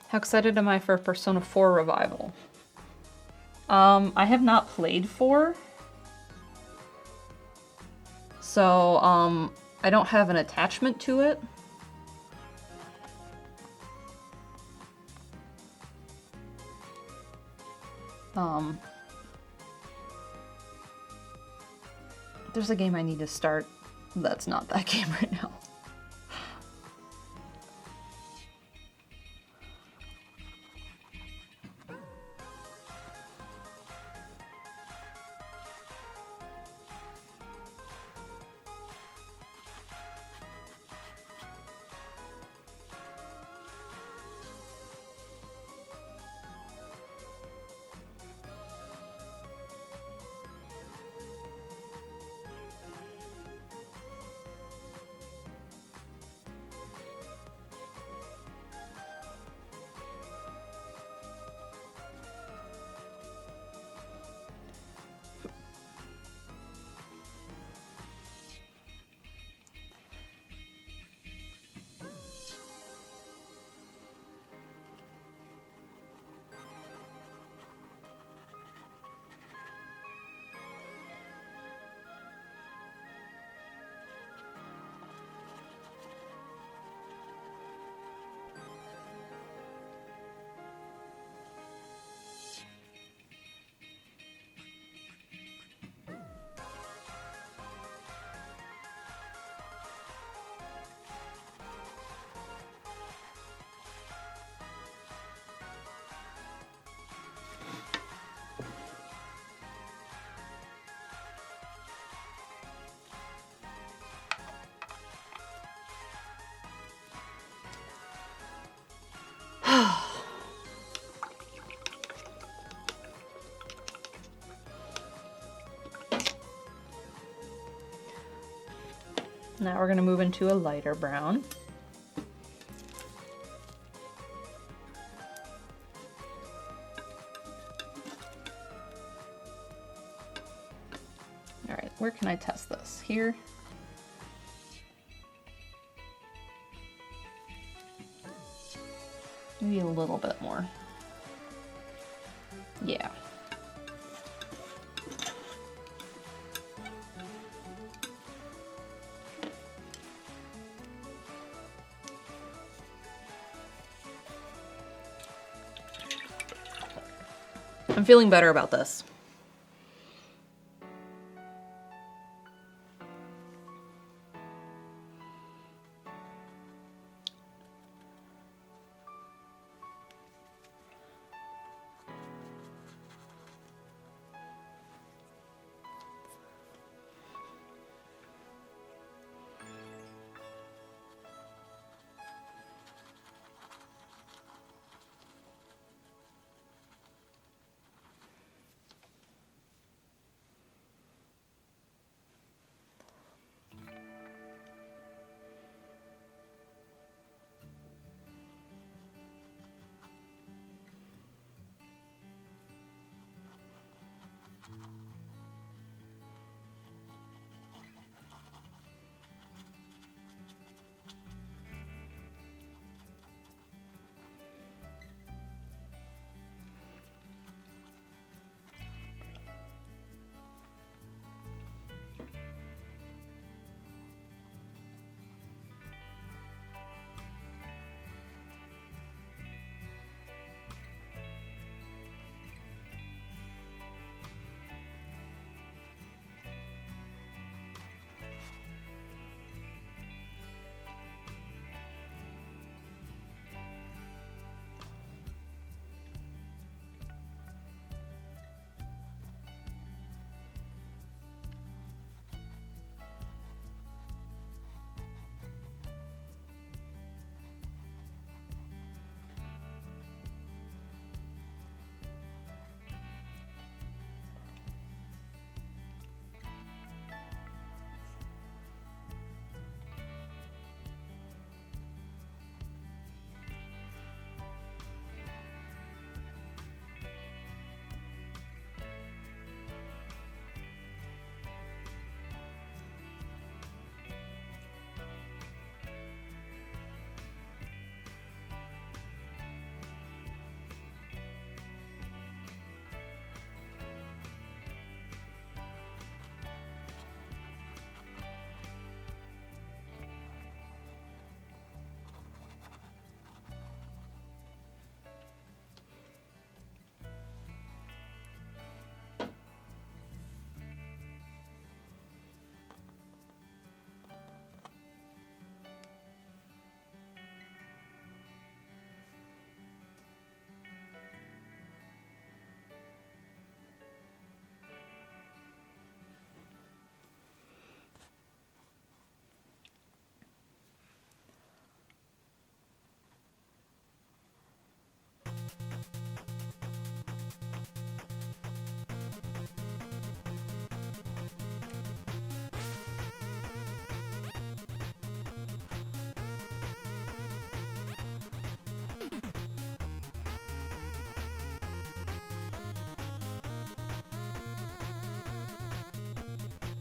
How excited am I for Persona 4 Revival? I have not played 4. So, I don't have an attachment to it. There's a game I need to start that's not that game right now. Now we're going to move into a lighter brown. All right, where can I test this? Here. Maybe a little bit more. Yeah. I'm feeling better about this.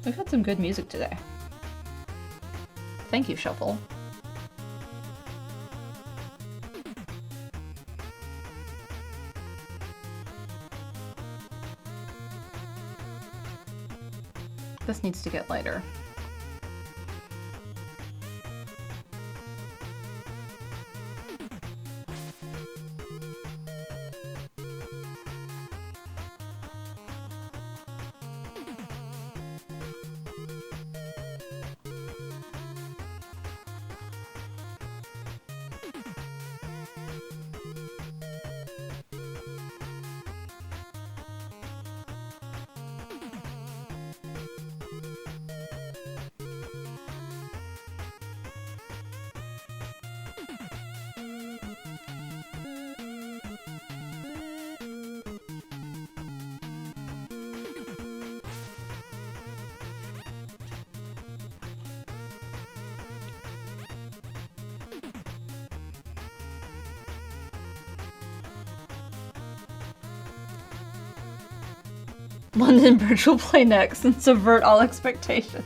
We've had some good music today. Thank you, Shuffle. This needs to get lighter. London Bridge will play next and subvert all expectations.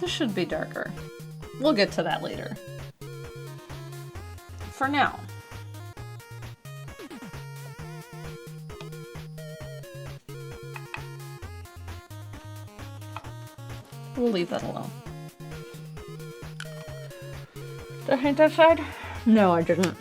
This should be darker. We'll get to that later. For now. We'll leave that alone. Did I paint that side? No, I didn't.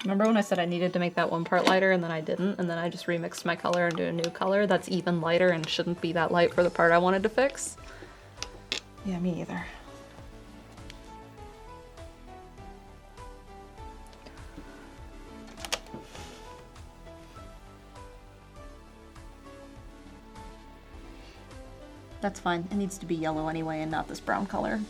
Remember when I said I needed to make that one part lighter and then I didn't, and then I just remixed my color into a new color that's even lighter and shouldn't be that light for the part I wanted to fix? Yeah, me either. That's fine. It needs to be yellow anyway and not this brown color.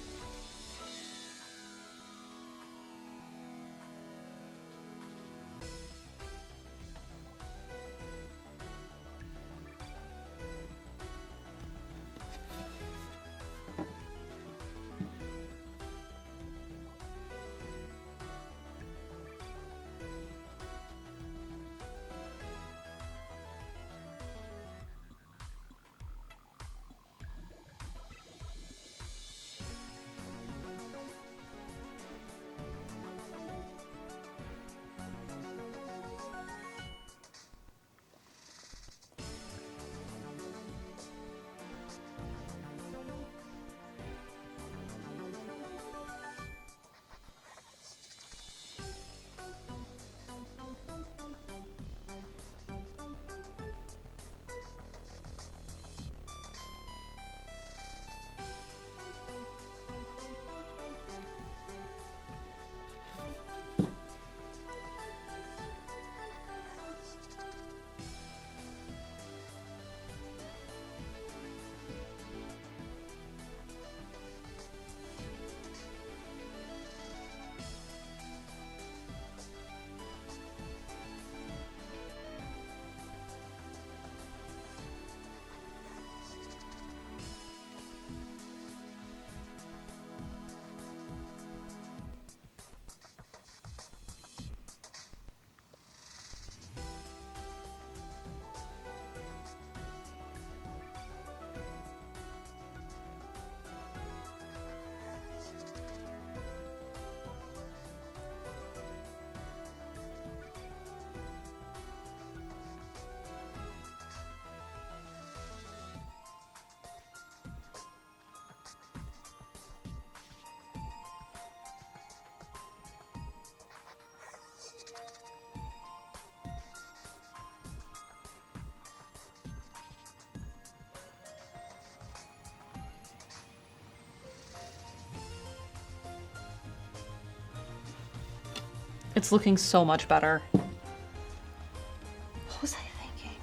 It's looking so much better. What was I thinking?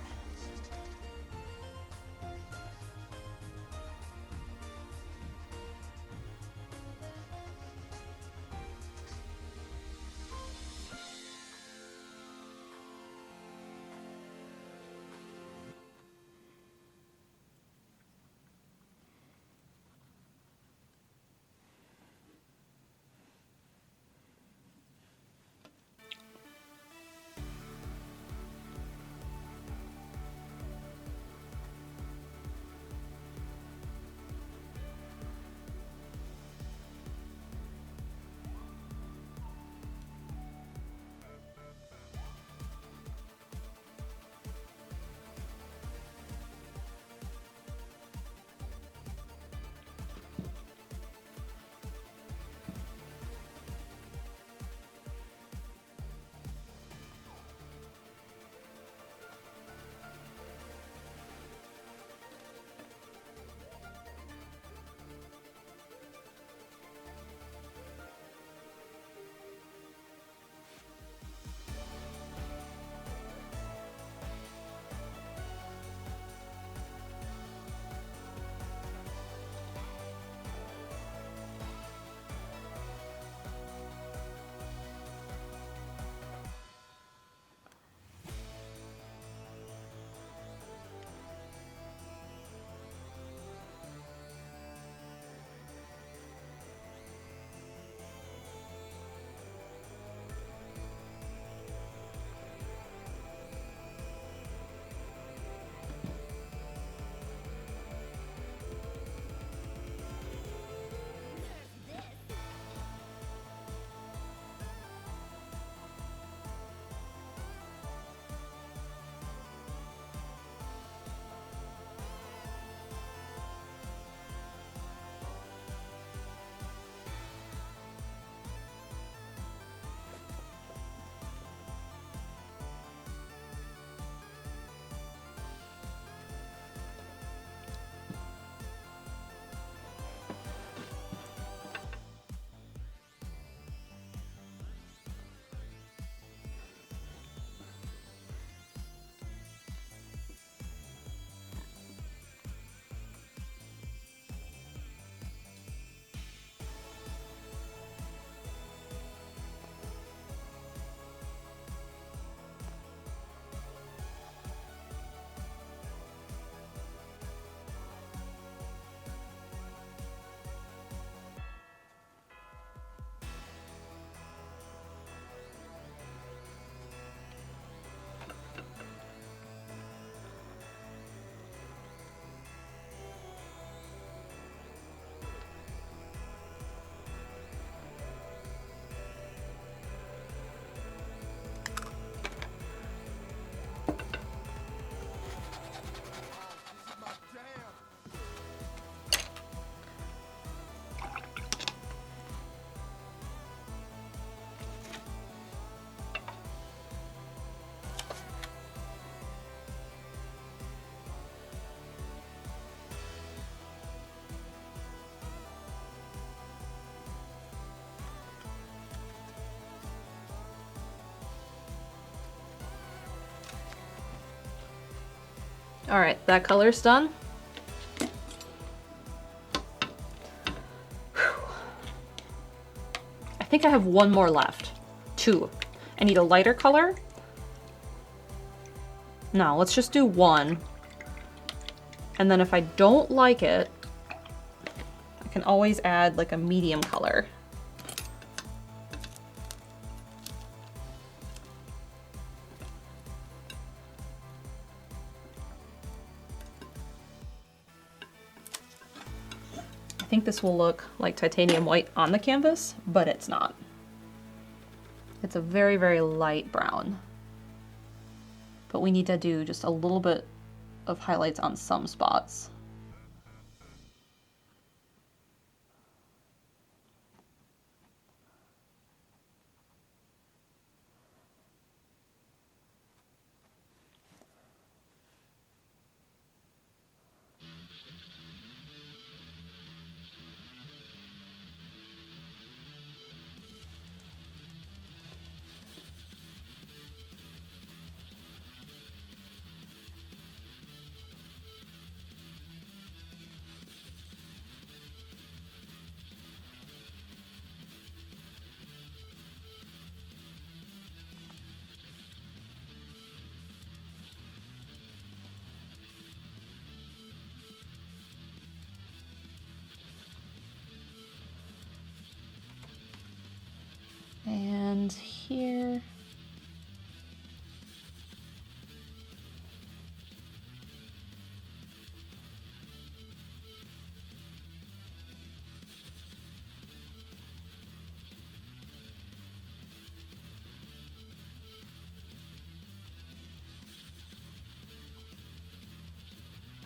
All right, that color's done. I think I have one more left. Two. I need a lighter color. No, let's just do one. And then if I don't like it, I can always add like a medium color. I think this will look like titanium white on the canvas, but it's not. It's a very, very light brown. But we need to do just a little bit of highlights on some spots. And here.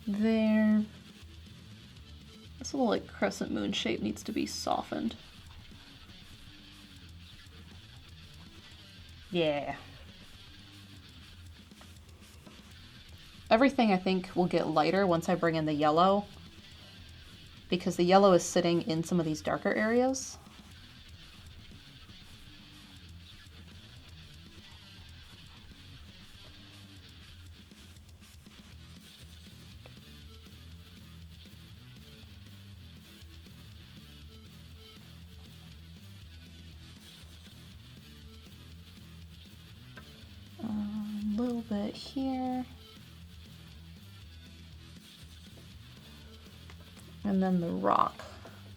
There. This little like crescent moon shape needs to be softened. Yeah. Everything I think will get lighter once I bring in the yellow, because the yellow is sitting in some of these darker areas. A little bit here. And then the rock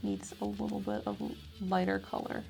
needs a little bit of lighter color.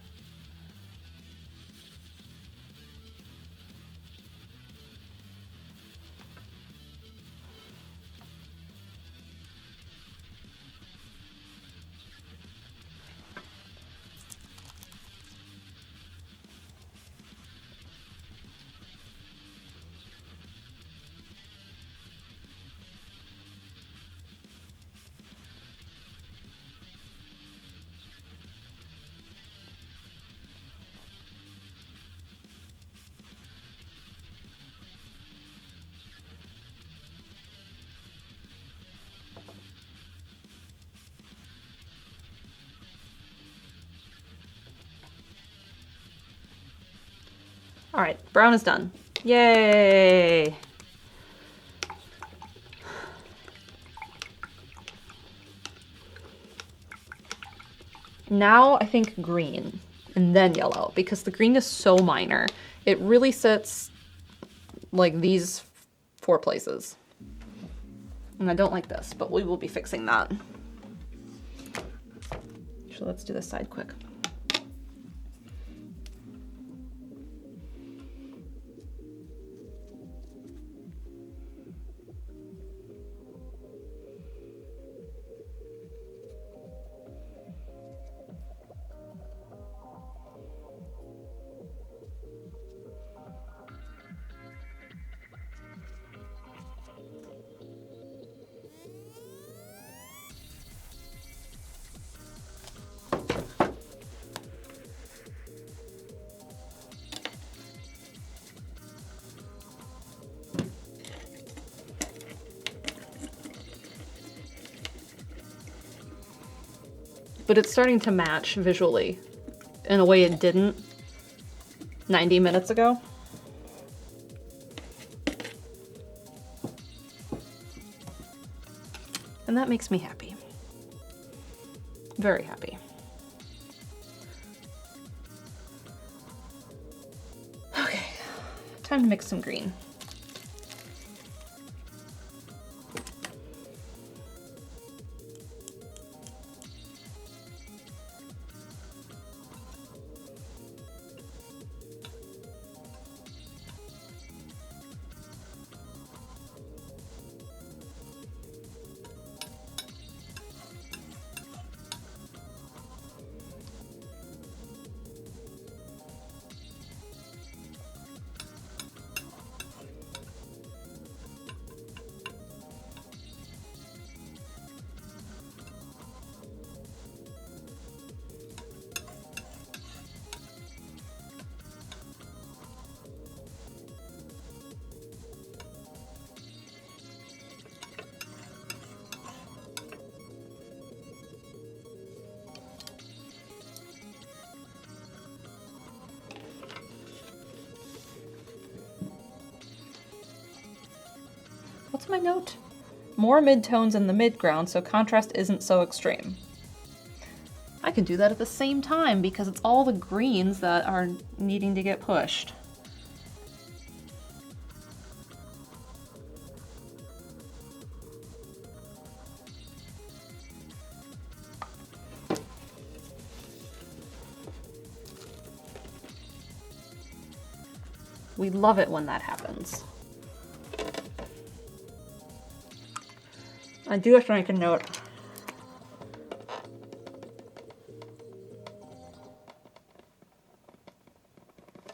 All right, brown is done. Yay! Now I think green and then yellow, because the green is so minor. It really sits like these 4 places. And I don't like this, but we will be fixing that. So let's do this side quick. But it's starting to match visually in a way it didn't 90 minutes ago. And that makes me happy. Very happy. Okay, time to mix some green. What's my note? More midtones in the midground so contrast isn't so extreme. I can do that at the same time because it's all the greens that are needing to get pushed. We love it when that happens. I do have to make a note.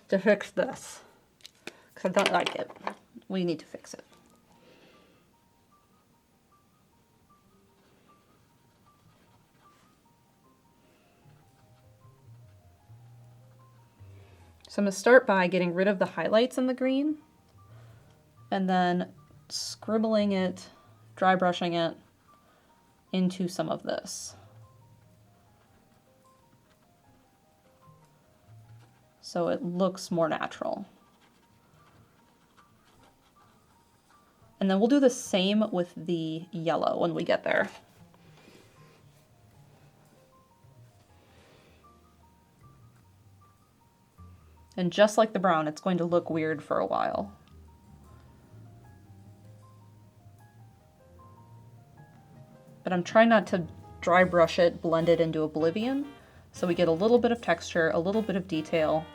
To fix this. Because I don't like it. We need to fix it. So I'm going to start by getting rid of the highlights in the green and then scribbling it, dry brushing it into some of this. So it looks more natural. And then we'll do the same with the yellow when we get there. And just like the brown, it's going to look weird for a while. But I'm trying not to dry brush it, blend it into oblivion, so we get a little bit of texture, a little bit of detail.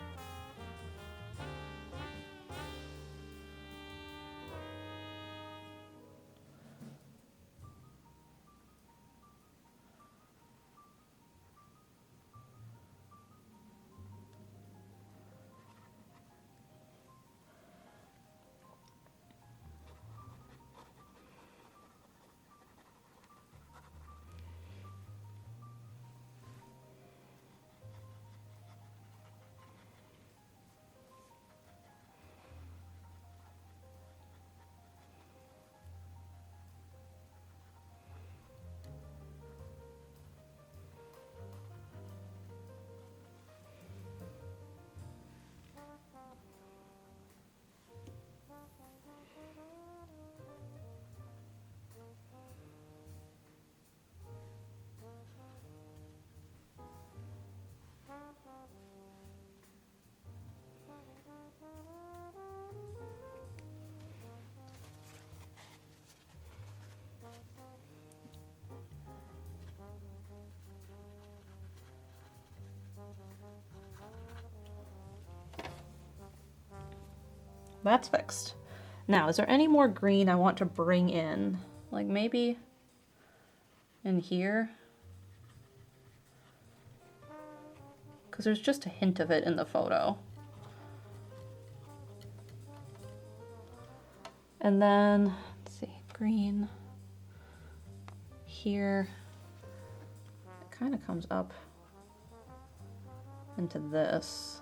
That's fixed. Now, is there any more green I want to bring in? Like maybe in here? Because there's just a hint of it in the photo. And then, let's see, green here. It kind of comes up into this.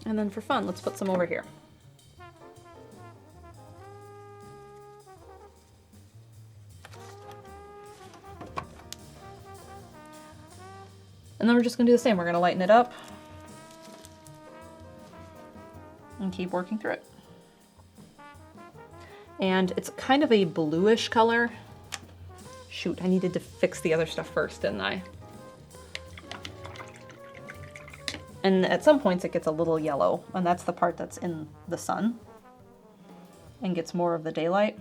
And then for fun, let's put some over here. And then we're just gonna do the same. We're gonna lighten it up and keep working through it. And it's kind of a bluish color. Shoot, I needed to fix the other stuff first, didn't I? And at some points it gets a little yellow, and that's the part that's in the sun and gets more of the daylight.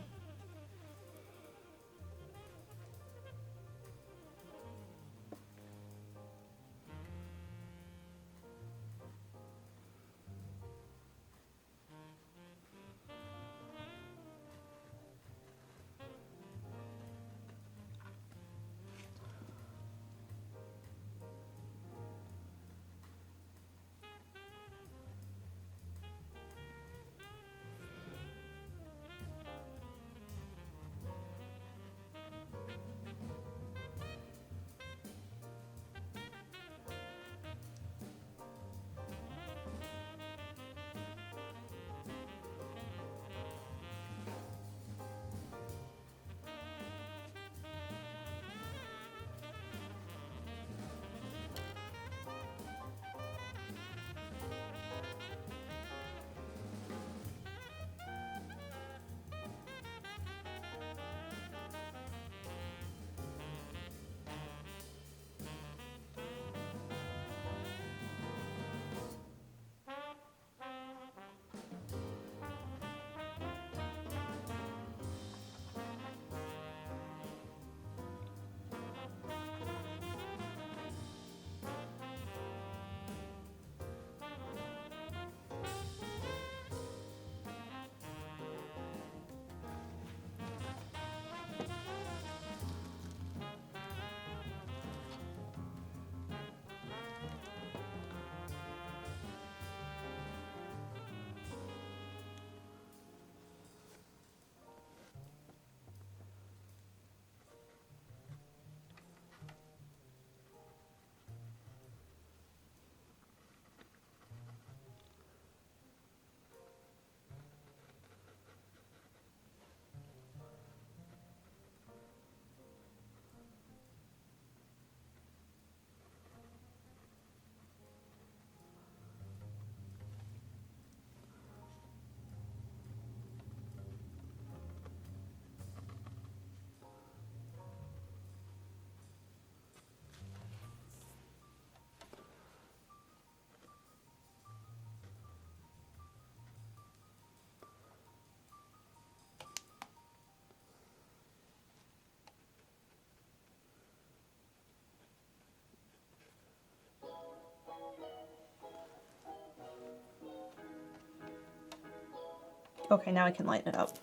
Okay, now I can lighten it up.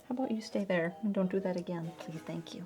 How about you stay there and don't do that again, please? Thank you.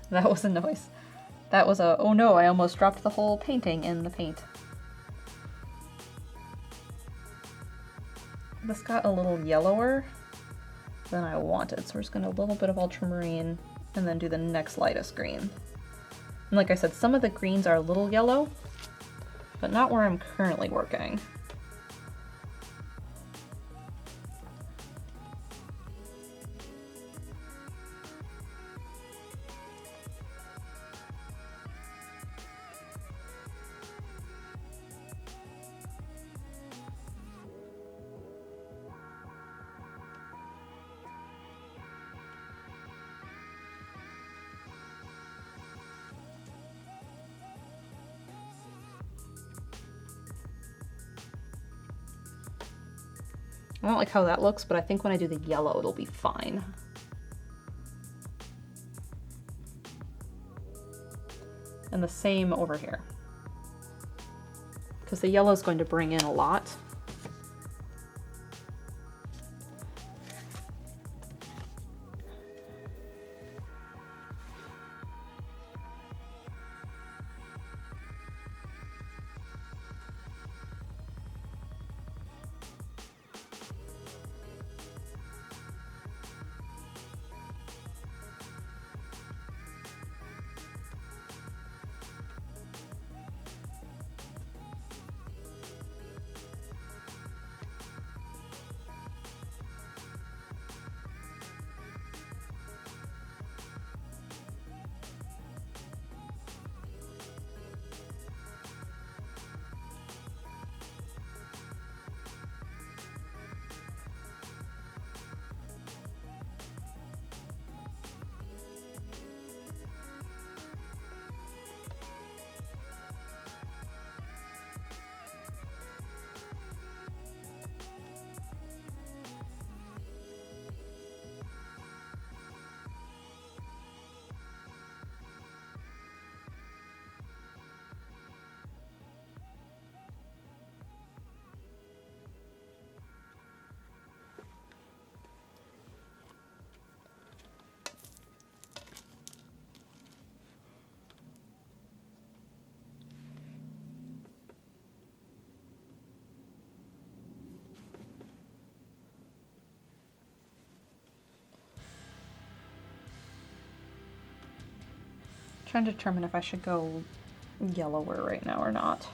That was a noise. That was a, oh no, I almost dropped the whole painting in the paint. This got a little yellower than I wanted, so we're just gonna do a little bit of ultramarine and then do the next lightest green. And like I said, some of the greens are a little yellow, but not where I'm currently working. I don't like how that looks, but I think when I do the yellow, it'll be fine. And the same over here, because the yellow is going to bring in a lot. Trying to determine if I should go yellower right now or not.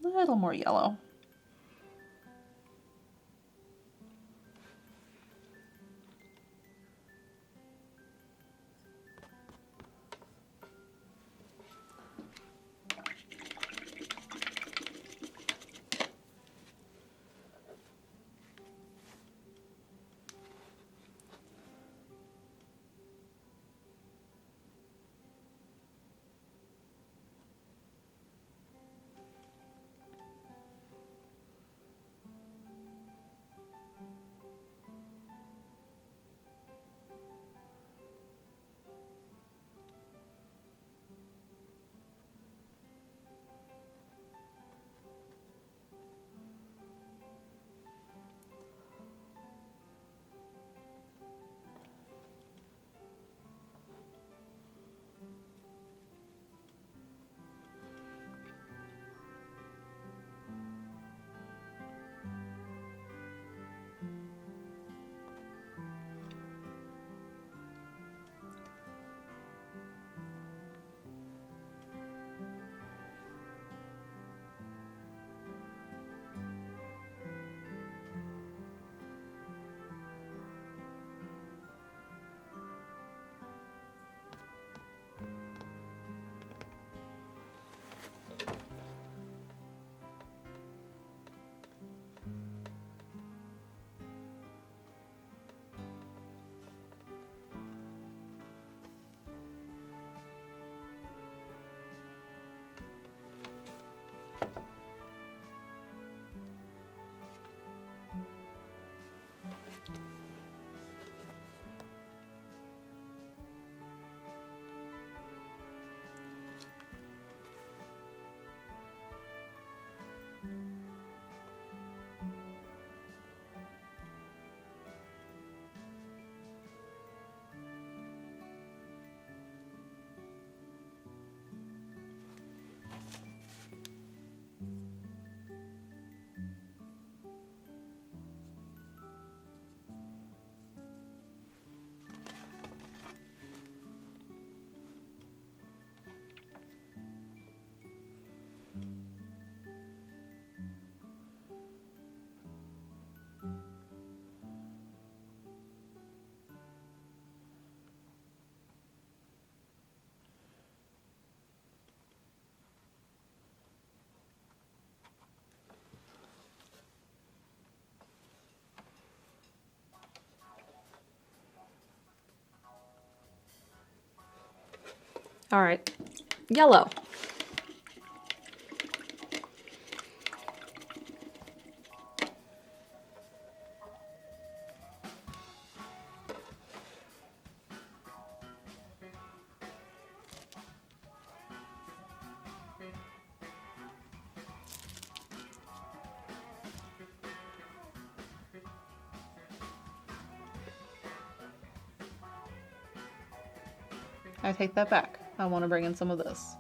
A little more yellow. All right, yellow. I take that back. I want to bring in some of this.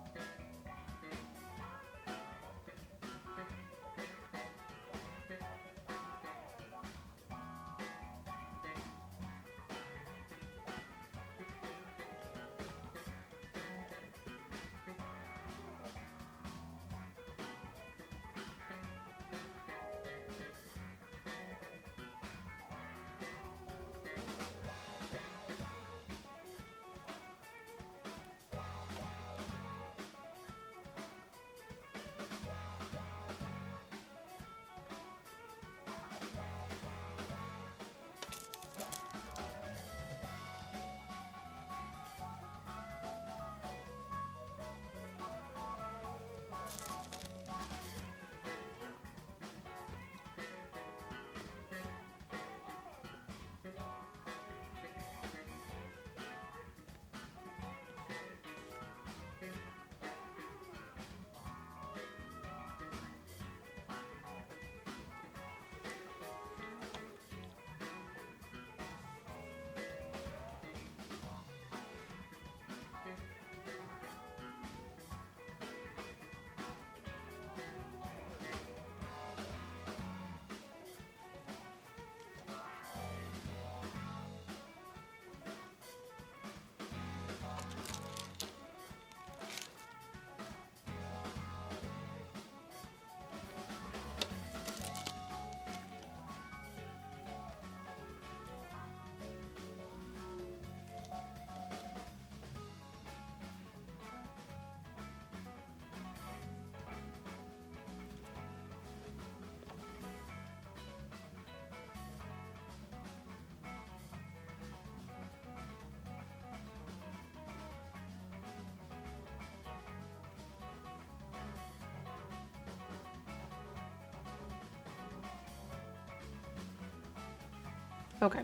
Okay.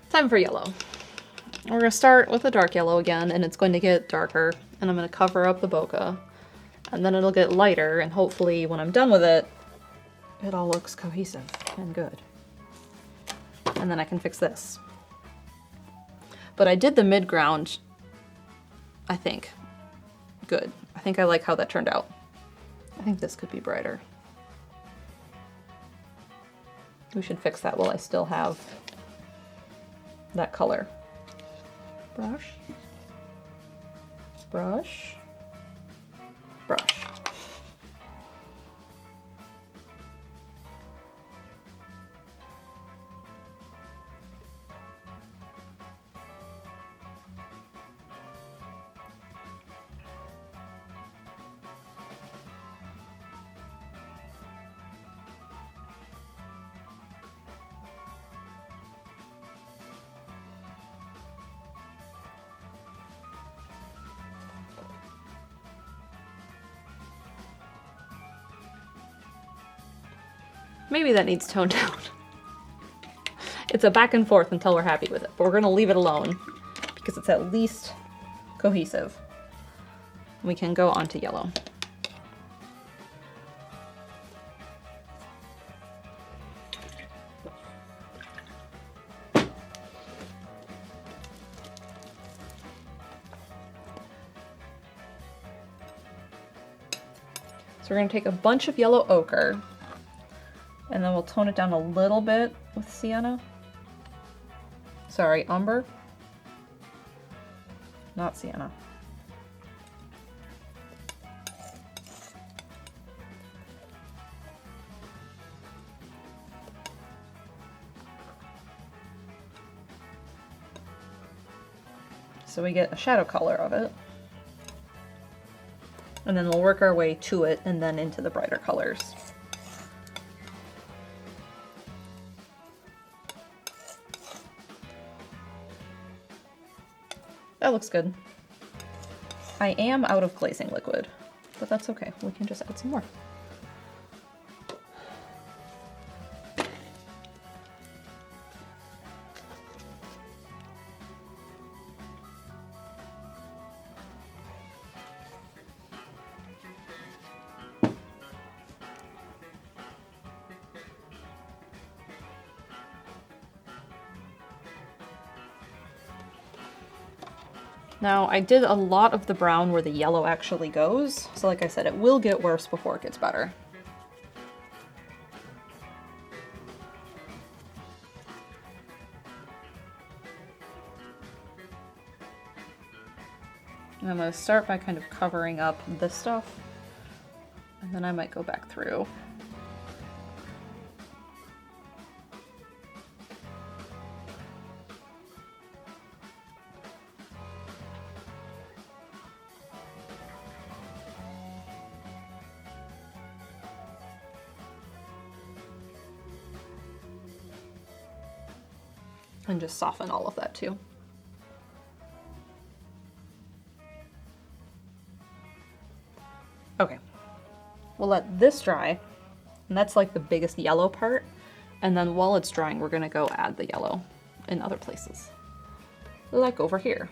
Time for yellow. We're going to start with a dark yellow again, and it's going to get darker, and I'm going to cover up the bokeh, and then it'll get lighter, and hopefully when I'm done with it, it all looks cohesive and good. And then I can fix this. But I did the mid-ground, I think, good. I think I like how that turned out. I think this could be brighter. We should fix that while I still have that color. Brush, brush, brush. Maybe that needs toned down. It's a back and forth until we're happy with it, but we're gonna leave it alone because it's at least cohesive. We can go on to yellow. So we're gonna take a bunch of yellow ochre, and then we'll tone it down a little bit with sienna. Sorry, umber. Not sienna. So we get a shadow color of it. And then we'll work our way to it and then into the brighter colors. That looks good. I am out of glazing liquid, but that's okay. We can just add some more. Now, I did a lot of the brown where the yellow actually goes, so like I said, it will get worse before it gets better. And I'm going to start by kind of covering up this stuff, and then I might go back through. And just soften all of that too. Okay, we'll let this dry, and that's like the biggest yellow part, and then while it's drying we're gonna go add the yellow in other places, like over here.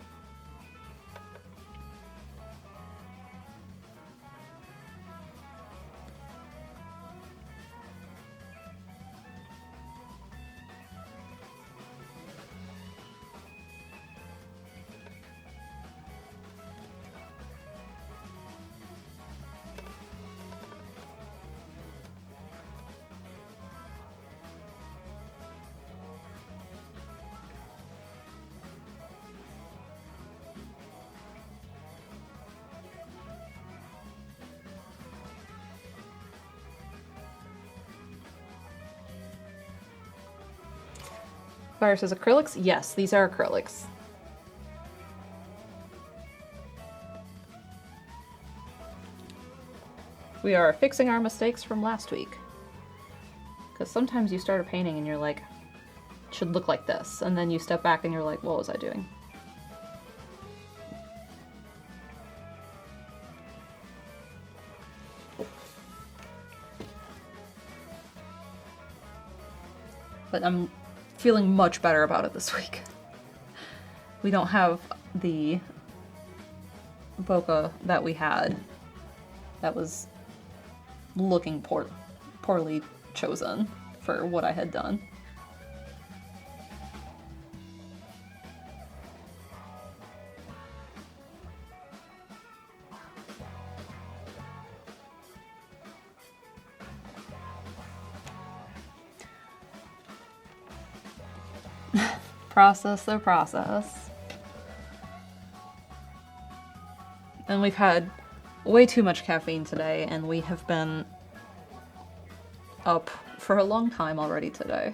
Fire says acrylics? Yes, these are acrylics. We are fixing our mistakes from last week. Because sometimes you start a painting and you're like, it should look like this. And then you step back and you're like, what was I doing? But I'm feeling much better about it this week. We don't have the bokeh that we had that was looking poorly chosen for what I had done. Process the process. And we've had way too much caffeine today, and we have been up for a long time already today.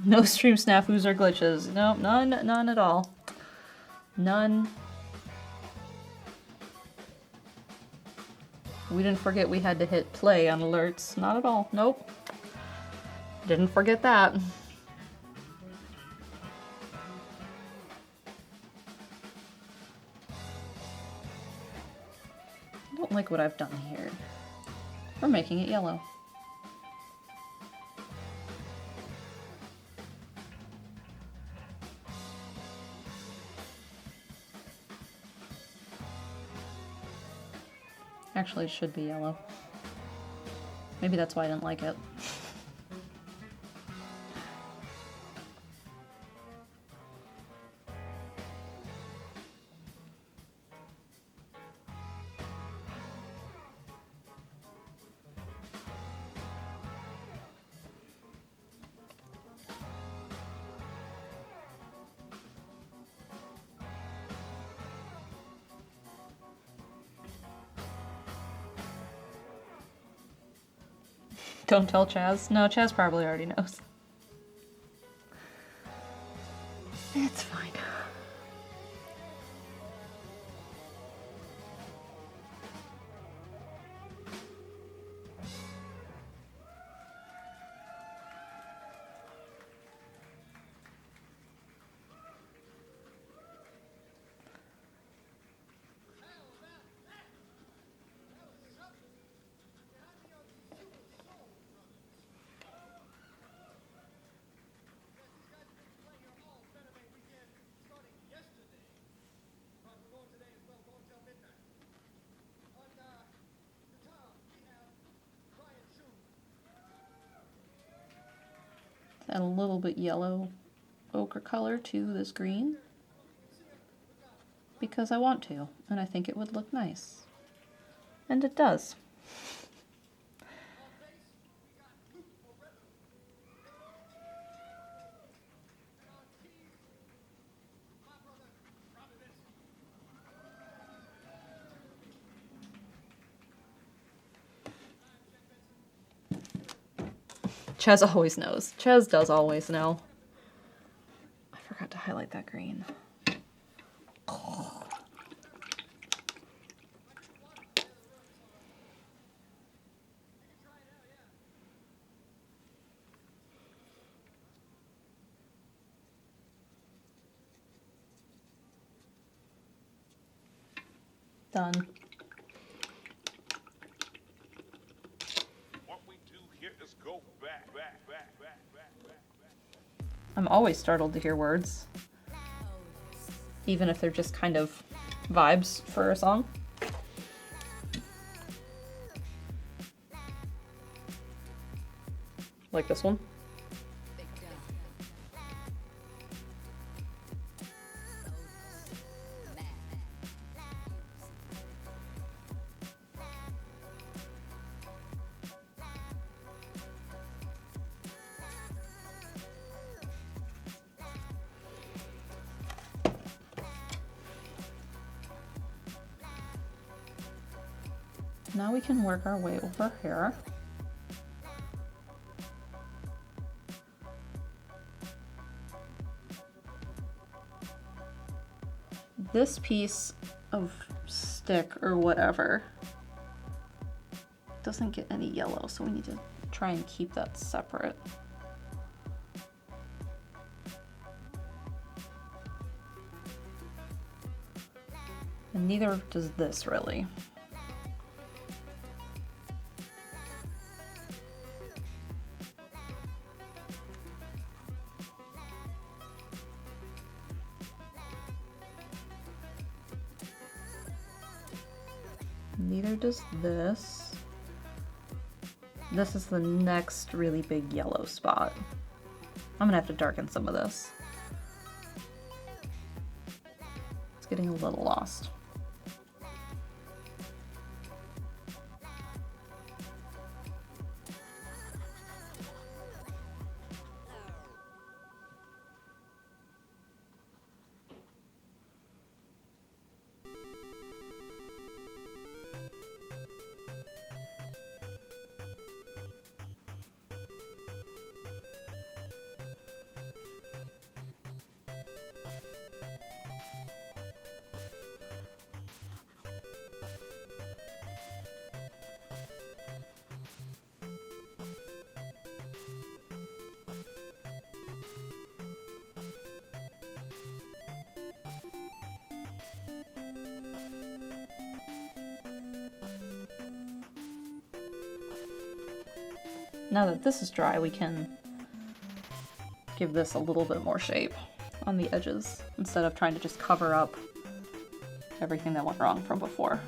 No stream snafus or glitches. Nope, none at all. None. We didn't forget we had to hit play on alerts. Not at all. Nope. Didn't forget that. I don't like what I've done here. We're making it yellow. Actually, it should be yellow. Maybe that's why I didn't like it. Don't tell Chaz. No, Chaz probably already knows. It's fine. Add a little bit yellow ochre color to this green because I want to, and I think it would look nice. And it does. Chaz always knows. Chaz does always know. I forgot to highlight that green. Done. What we do here is go back. I'm always startled to hear words, even if they're just kind of vibes for a song. Like this one. Now we can work our way over here. This piece of stick or whatever doesn't get any yellow, so we need to try and keep that separate. And neither does this really. Neither does this. This is the next really big yellow spot. I'm gonna have to darken some of this. It's getting a little lost. Now that this is dry, we can give this a little bit more shape on the edges instead of trying to just cover up everything that went wrong from before.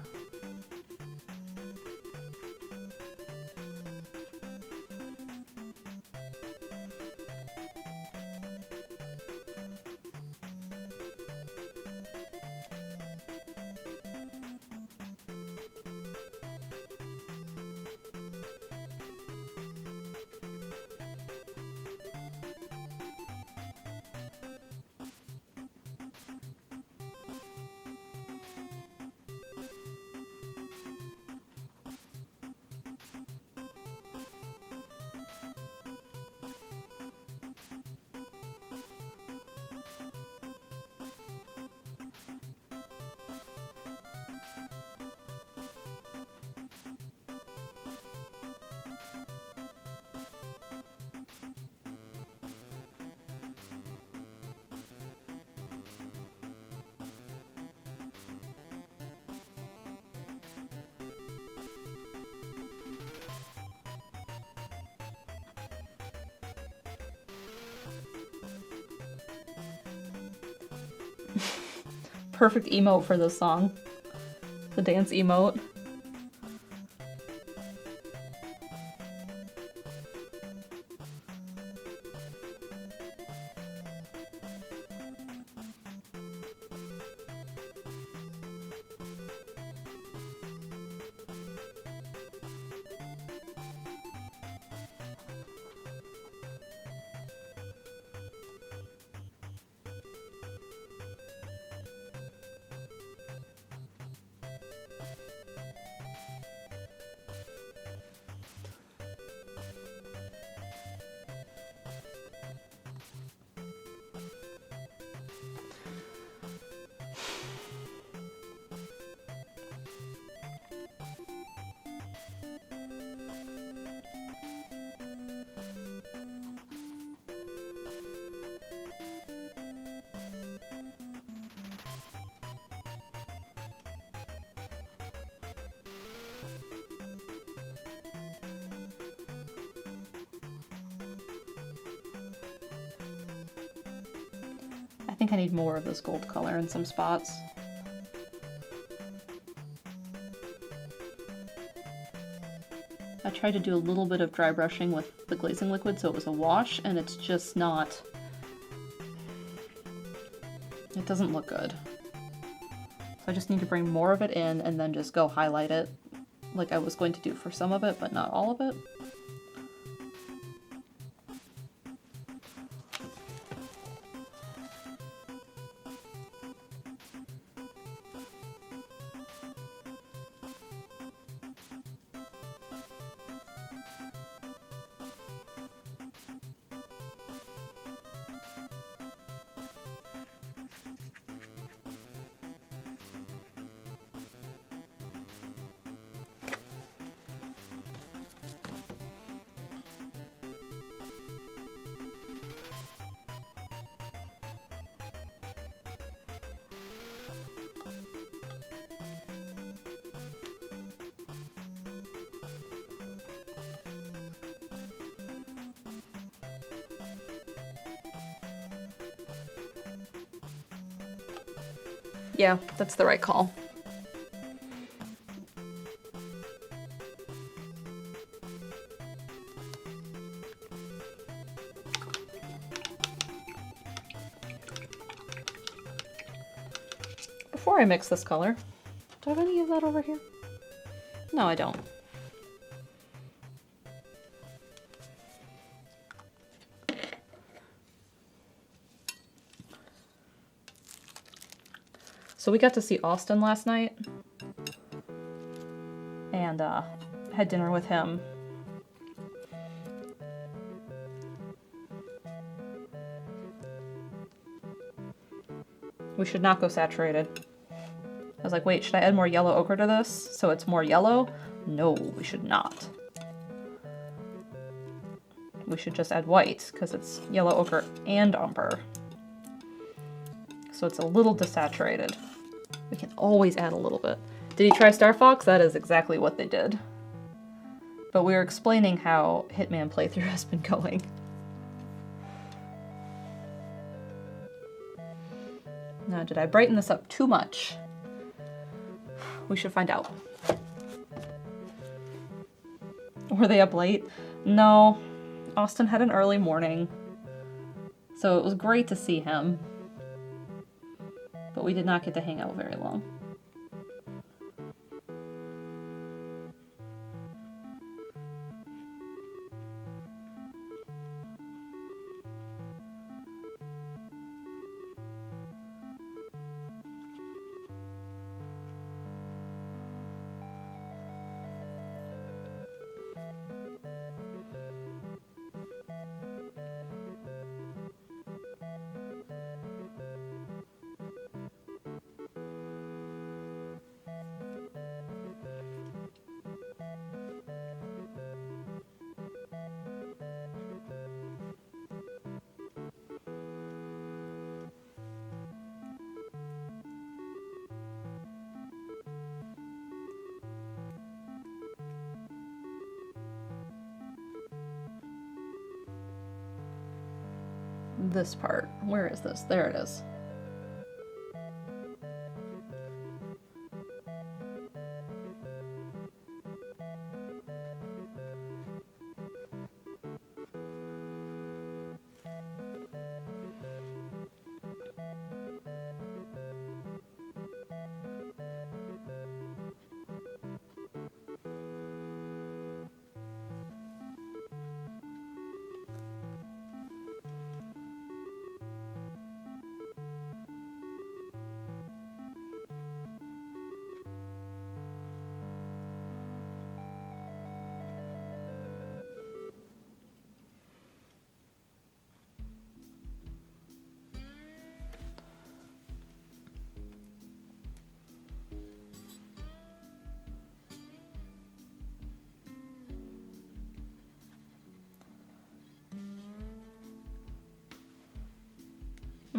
perfect emote for this song. The dance emote. I think I need more of this gold color in some spots. I tried to do a little bit of dry brushing with the glazing liquid so it was a wash, and it's just not... It doesn't look good. So I just need to bring more of it in and then just go highlight it like I was going to do for some of it, but not all of it. Yeah, that's the right call. Before I mix this color, do I have any of that over here? No, I don't. So we got to see Austin last night and had dinner with him. We should not go saturated. I was like, wait, should I add more yellow ochre to this so it's more yellow? No, we should not. We should just add white because it's yellow ochre and umber. So it's a little desaturated. We can always add a little bit. Did he try Star Fox? That is exactly what they did. But we were explaining how Hitman playthrough has been going. Now, did I brighten this up too much? We should find out. Were they up late? No. Austin had an early morning. So it was great to see him. But we did not get to hang out very long. This part. Where is this? There it is.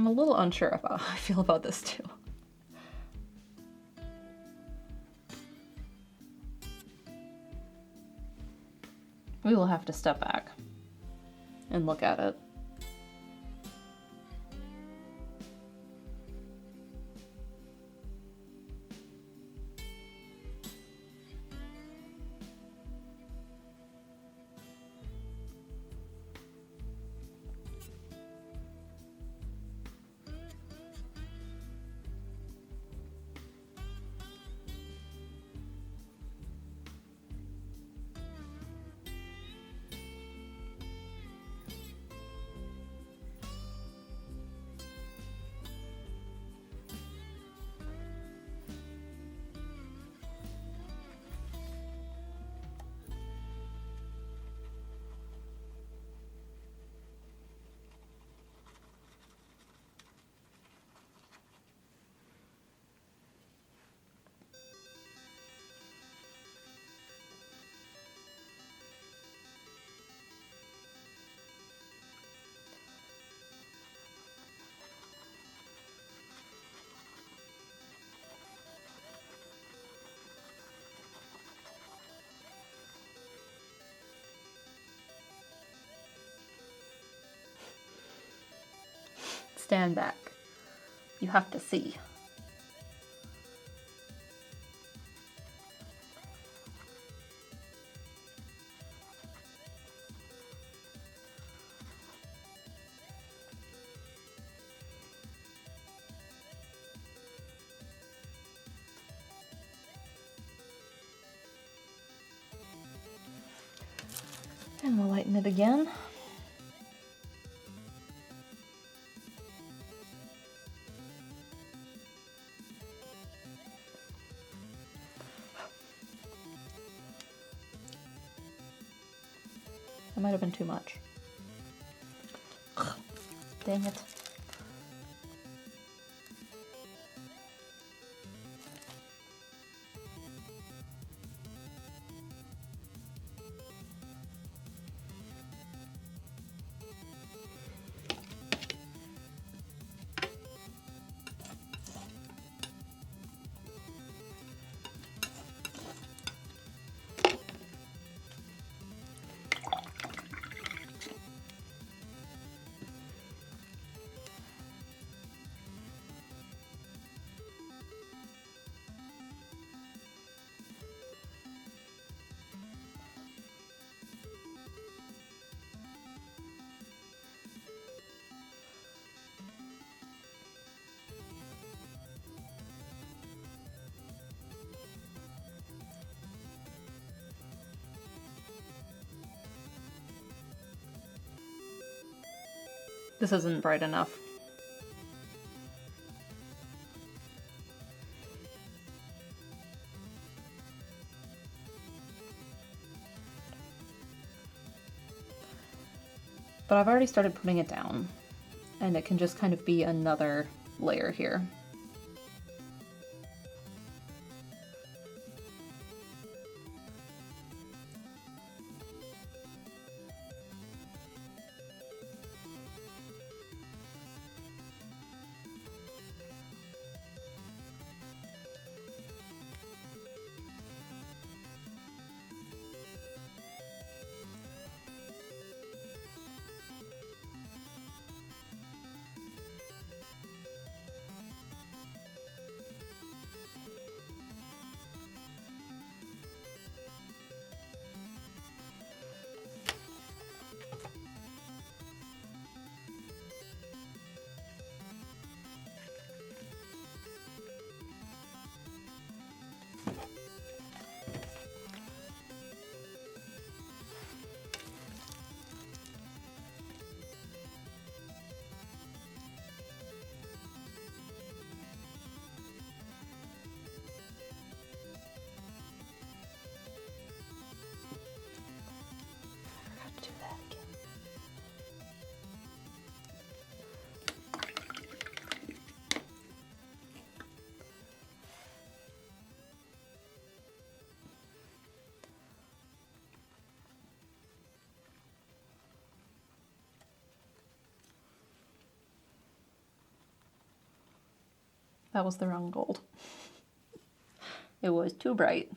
I'm a little unsure about how I feel about this too. We will have to step back and look at it. Stand back. You have to see. And we'll lighten it again. That might have been too much. Dang it. This isn't bright enough. But I've already started putting it down, and it can just kind of be another layer here. That was the wrong gold. It was too bright.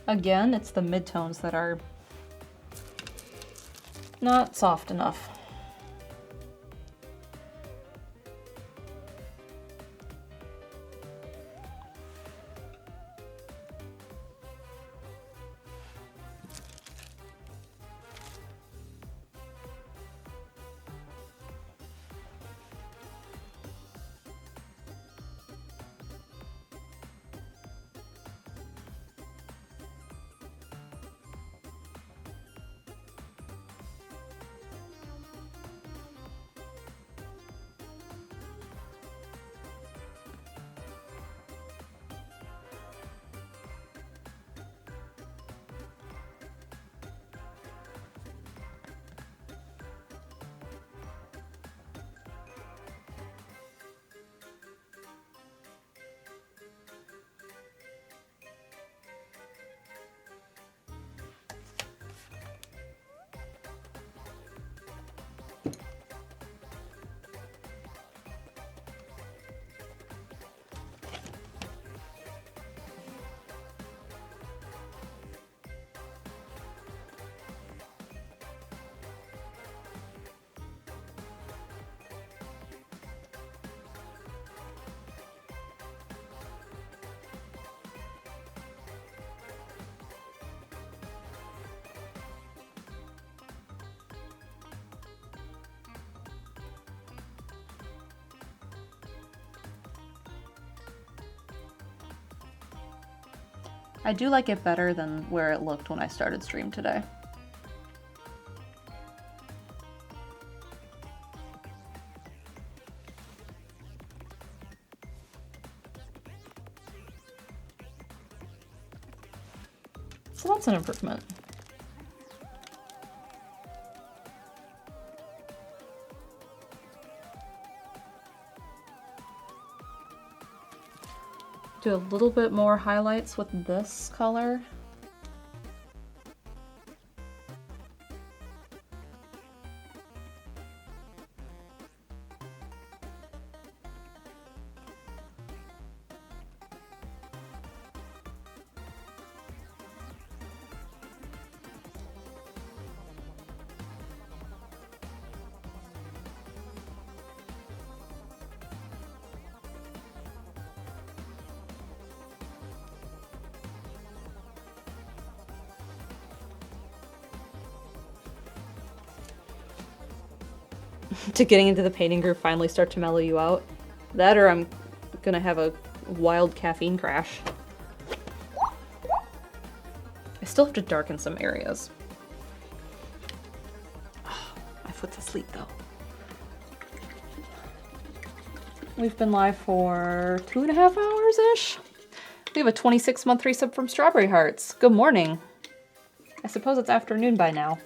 Again, it's the midtones that are not soft enough. I do like it better than where it looked when I started stream today. So that's an improvement. Do a little bit more highlights with this color to getting into the painting groove finally start to mellow you out. That or I'm gonna have a wild caffeine crash. I still have to darken some areas. My foot's asleep though. We've been live for 2.5 hours-ish. We have a 26-month resub from Strawberry Hearts. Good morning. I suppose it's afternoon by now.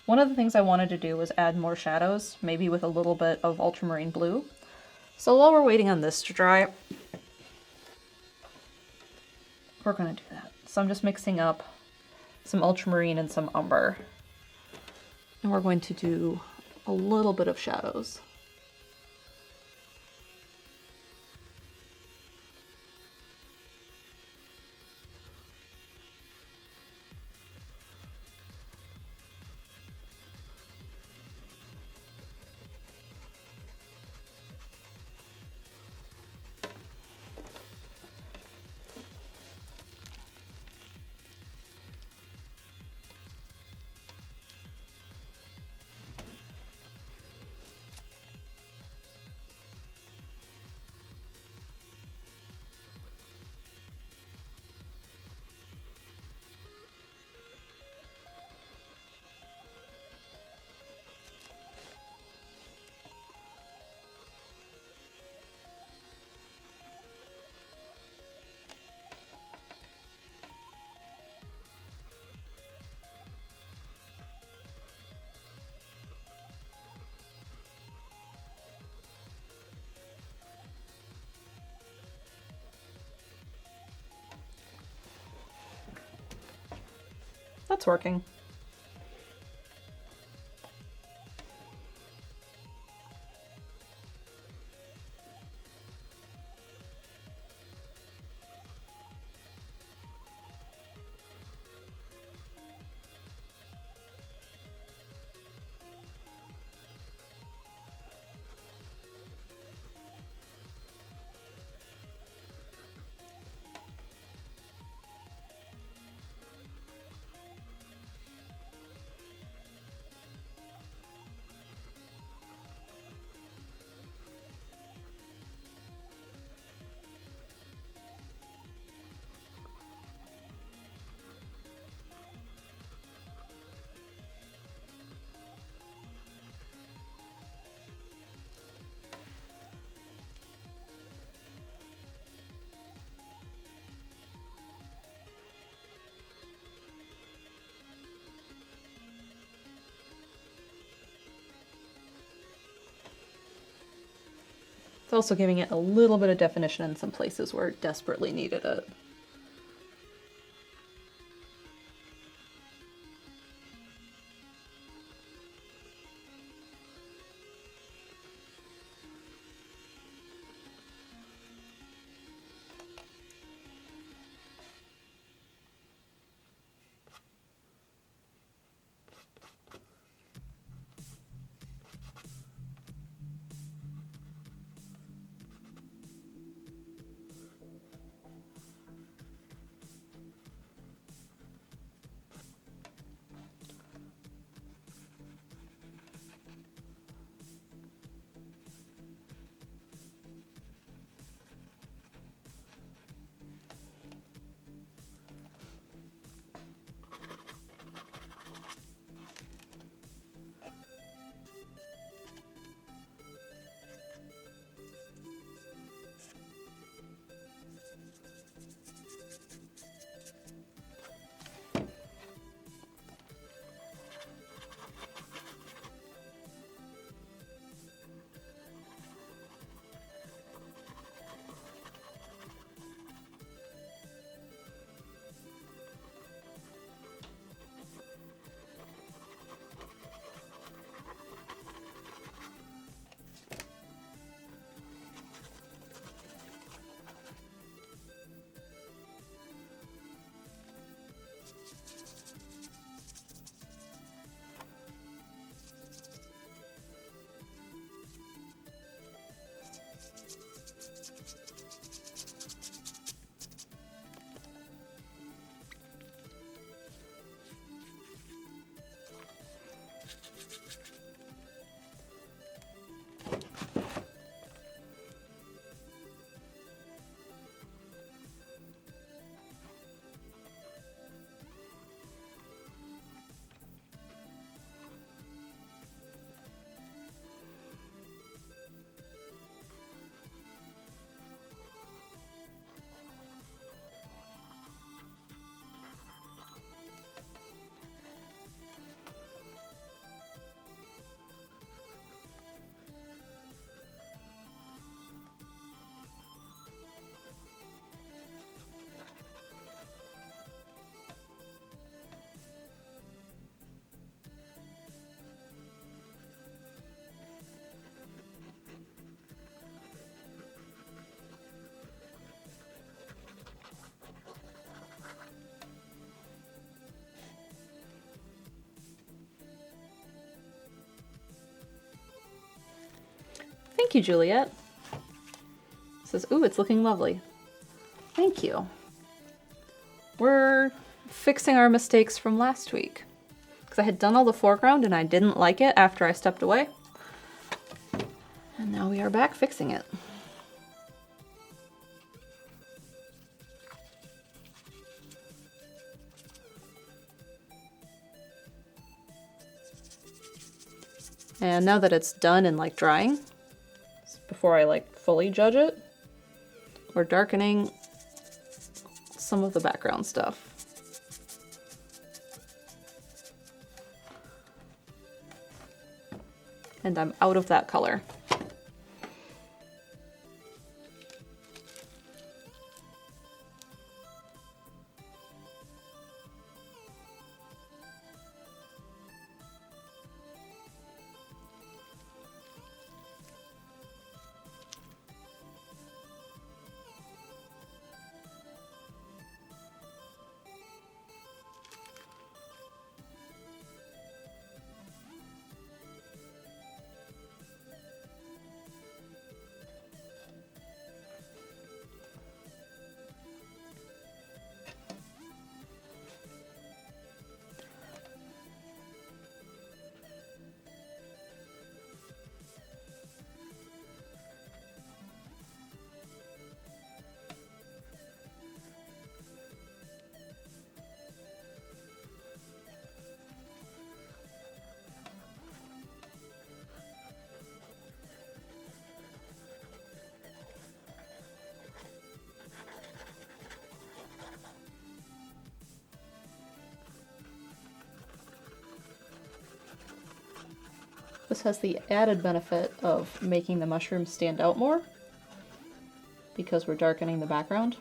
One of the things I wanted to do was add more shadows, maybe with a little bit of ultramarine blue. So while we're waiting on this to dry, we're gonna do that. So I'm just mixing up some ultramarine and some umber. And we're going to do a little bit of shadows. That's working. It's also giving it a little bit of definition in some places where it desperately needed it. Thank you, Juliet. Says, ooh, it's looking lovely. Thank you. We're fixing our mistakes from last week. Because I had done all the foreground and I didn't like it after I stepped away. And now we are back fixing it. And now that it's done and like drying, before I like fully judge it, we're darkening some of the background stuff. And I'm out of that color. This has the added benefit of making the mushrooms stand out more because we're darkening the background.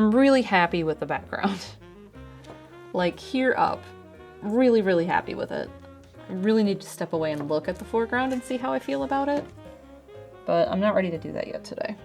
I'm really happy with the background. Like here up, really, really happy with it. I really need to step away and look at the foreground and see how I feel about it. But I'm not ready to do that yet today.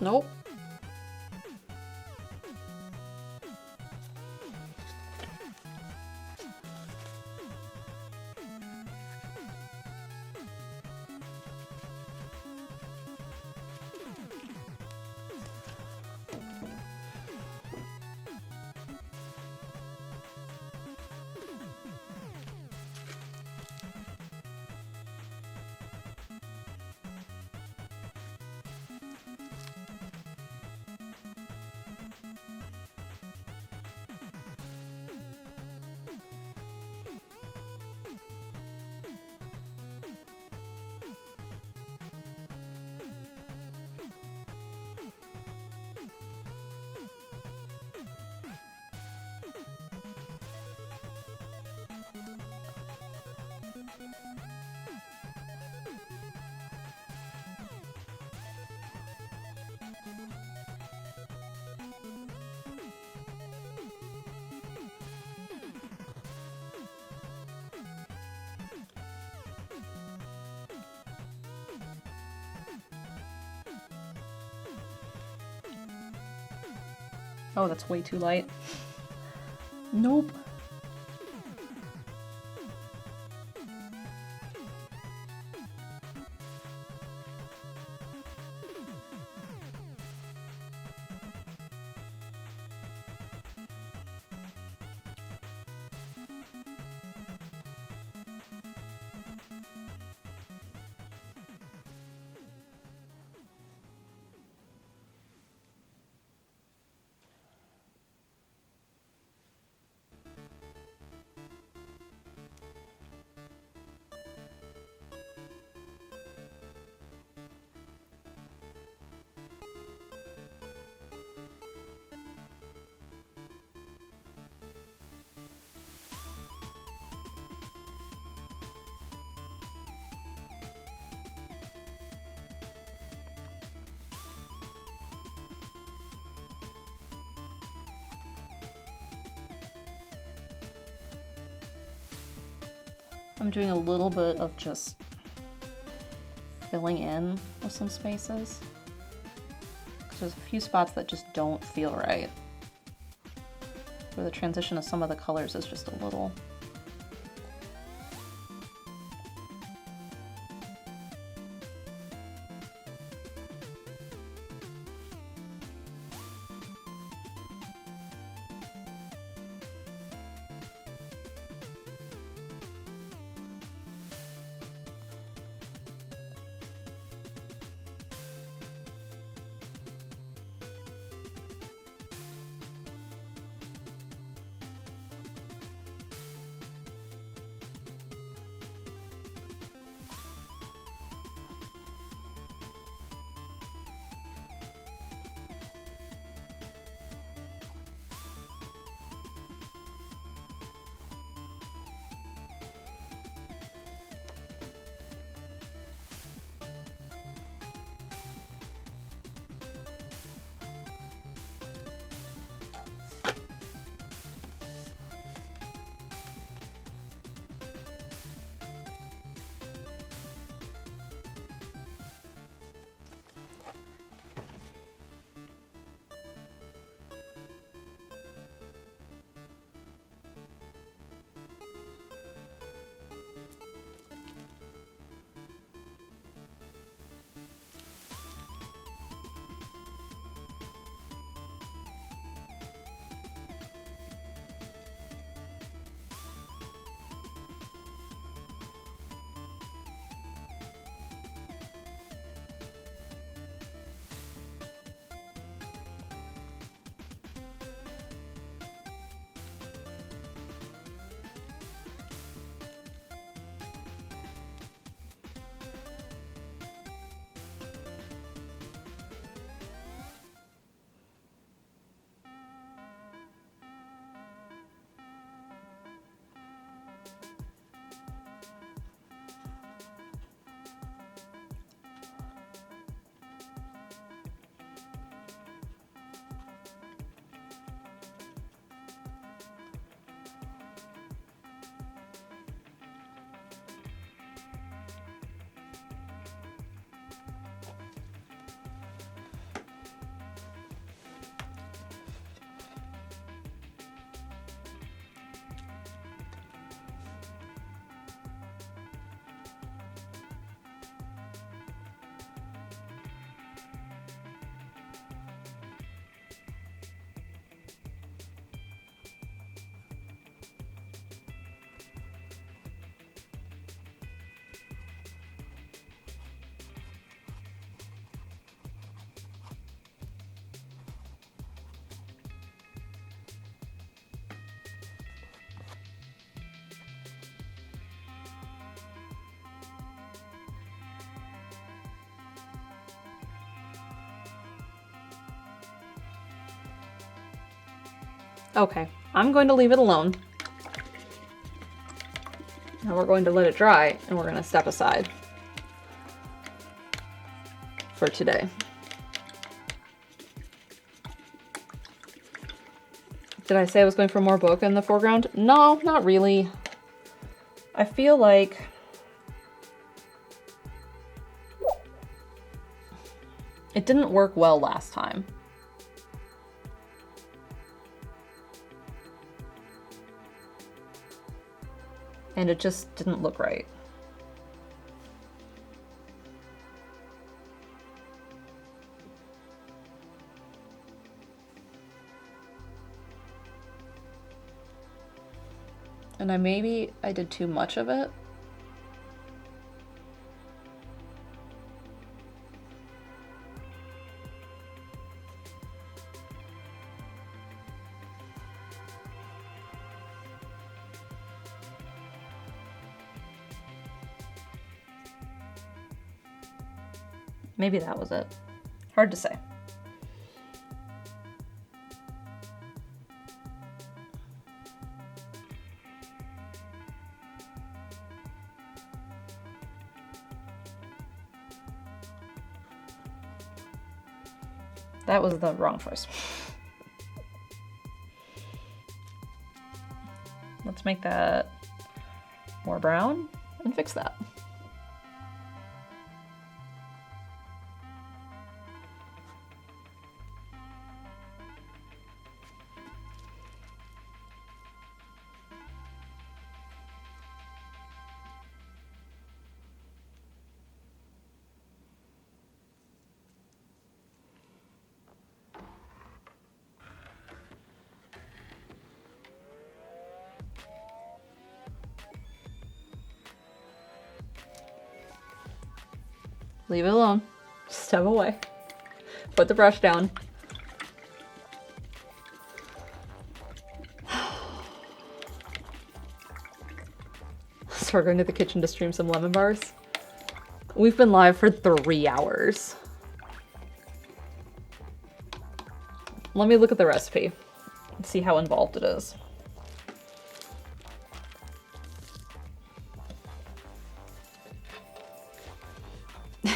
Nope. Oh, that's way too light. Nope. I'm doing a little bit of just filling in with some spaces. 'Cause there's a few spots that just don't feel right. Where the transition of some of the colors is just a little. Okay, I'm going to leave it alone. Now we're going to let it dry and we're going to step aside for today. Did I say I was going for more bokeh in the foreground? No, not really. I feel like it didn't work well last time. And it just didn't look right. And maybe I did too much of it. Maybe that was it. Hard to say. That was the wrong choice. Let's make that more brown and fix that. Leave it alone. Step away. Put the brush down. So we're going to the kitchen to stream some lemon bars. We've been live for 3 hours. Let me look at the recipe and see how involved it is.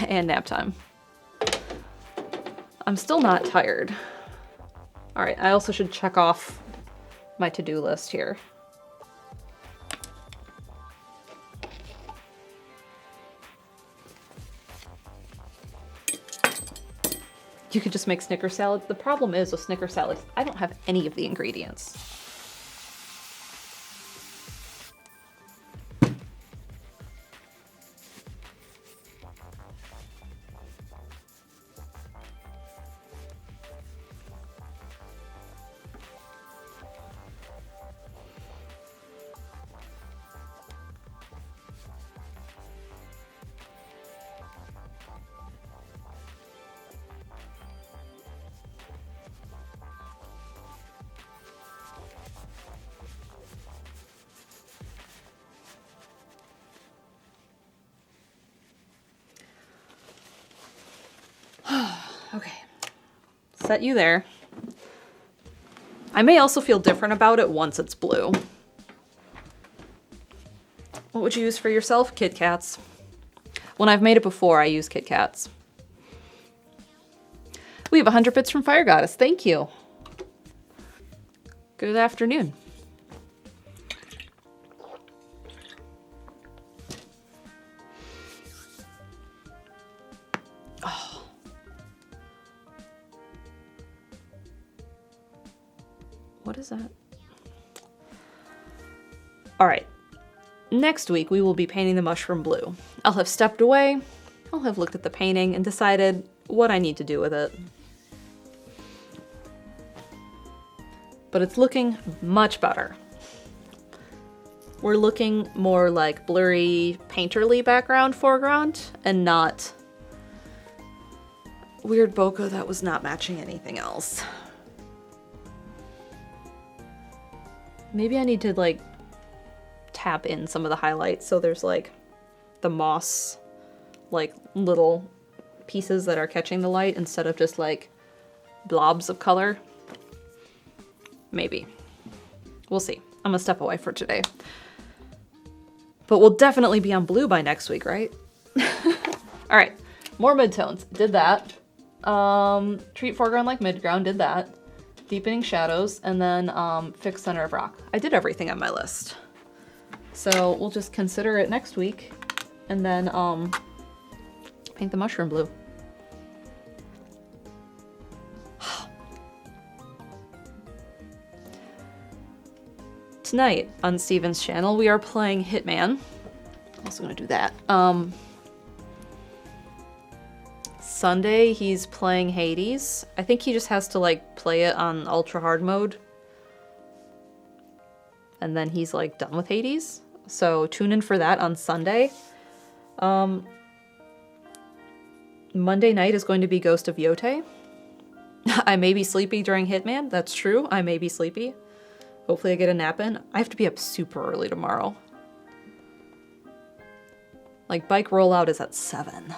And nap time. I'm still not tired. All right, I also should check off my to-do list here. You could just make Snicker salad. The problem is with Snicker salad, I don't have any of the ingredients. Okay, set you there. I may also feel different about it once it's blue. What would you use for yourself? Kit Kats. When I've made it before, I use Kit Kats. We have 100 bits from Fire Goddess. Thank you. Good afternoon. What is that? All right. Next week, we will be painting the mushroom blue. I'll have stepped away, I'll have looked at the painting and decided what I need to do with it. But it's looking much better. We're looking more like blurry, painterly background foreground and not weird bokeh that was not matching anything else. Maybe I need to like tap in some of the highlights so there's like the moss, like little pieces that are catching the light instead of just like blobs of color. Maybe. We'll see. I'm gonna step away for today. But we'll definitely be on blue by next week, right? All right, more midtones. Did that. Treat foreground like midground. Did that. Deepening shadows, and then fix center of rock. I did everything on my list. So we'll just consider it next week, and then paint the mushroom blue. Tonight on Steven's channel, we are playing Hitman. I'm also gonna do that. Sunday, he's playing Hades. I think he just has to like play it on ultra hard mode. And then he's like done with Hades. So tune in for that on Sunday. Monday night is going to be Ghost of Yote. I may be sleepy during Hitman. That's true. I may be sleepy. Hopefully I get a nap in. I have to be up super early tomorrow. Like bike rollout is at 7.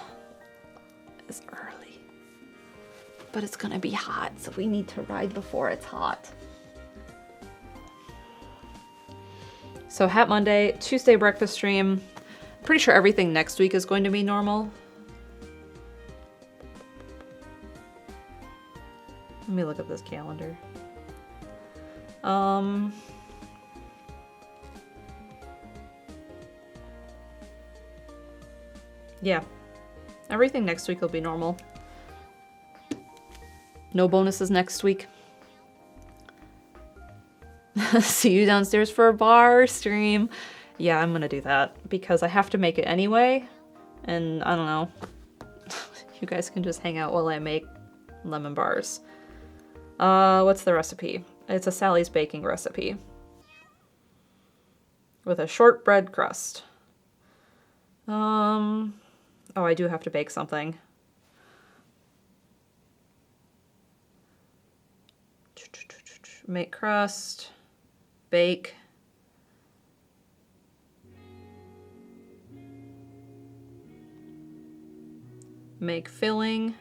It's early. But it's gonna be hot, so we need to ride before it's hot. So Hat Monday, Tuesday breakfast stream. Pretty sure everything next week is going to be normal. Let me look at this calendar. Yeah. Everything next week will be normal. No bonuses next week. See you downstairs for a bar stream. Yeah, I'm gonna do that because I have to make it anyway. And I don't know. You guys can just hang out while I make lemon bars. What's the recipe? It's a Sally's baking recipe. With a shortbread crust. Oh, I do have to bake something. Make crust. Bake. Make filling.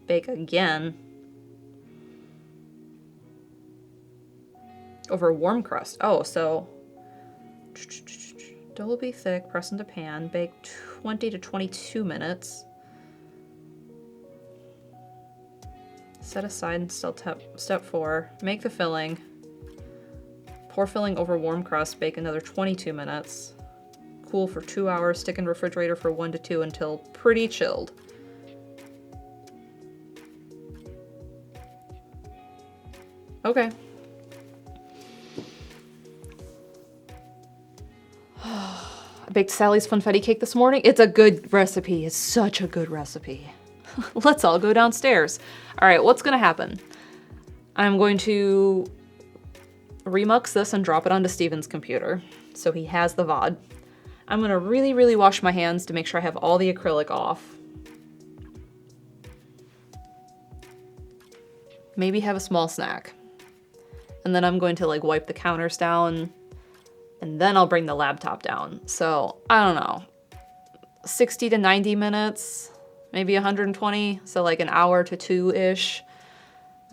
Bake again. Over warm crust. Oh, so dough will be thick, press into pan, bake 20 to 22 minutes. Set aside and step 4. Make the filling. Pour filling over warm crust, bake another 22 minutes. Cool for 2 hours, stick in refrigerator for 1 to 2 until pretty chilled. Okay. I baked Sally's funfetti cake this morning. It's a good recipe. It's such a good recipe. Let's all go downstairs. All right, what's gonna happen? I'm going to remux this and drop it onto Steven's computer so he has the VOD. I'm gonna really, really wash my hands to make sure I have all the acrylic off. Maybe have a small snack. And then I'm going to like wipe the counters down, and then I'll bring the laptop down. So I don't know, 60 to 90 minutes, maybe 120. So like an hour to 2-ish.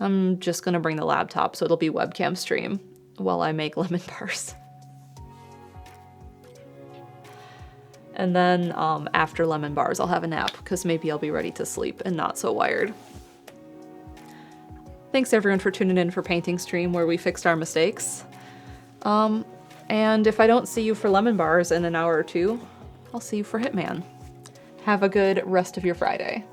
I'm just gonna bring the laptop so it'll be webcam stream while I make lemon bars. And then after lemon bars, I'll have a nap because maybe I'll be ready to sleep and not so wired. Thanks everyone for tuning in for Painting Stream where we fixed our mistakes. And if I don't see you for lemon bars in an hour or two, I'll see you for Hitman. Have a good rest of your Friday.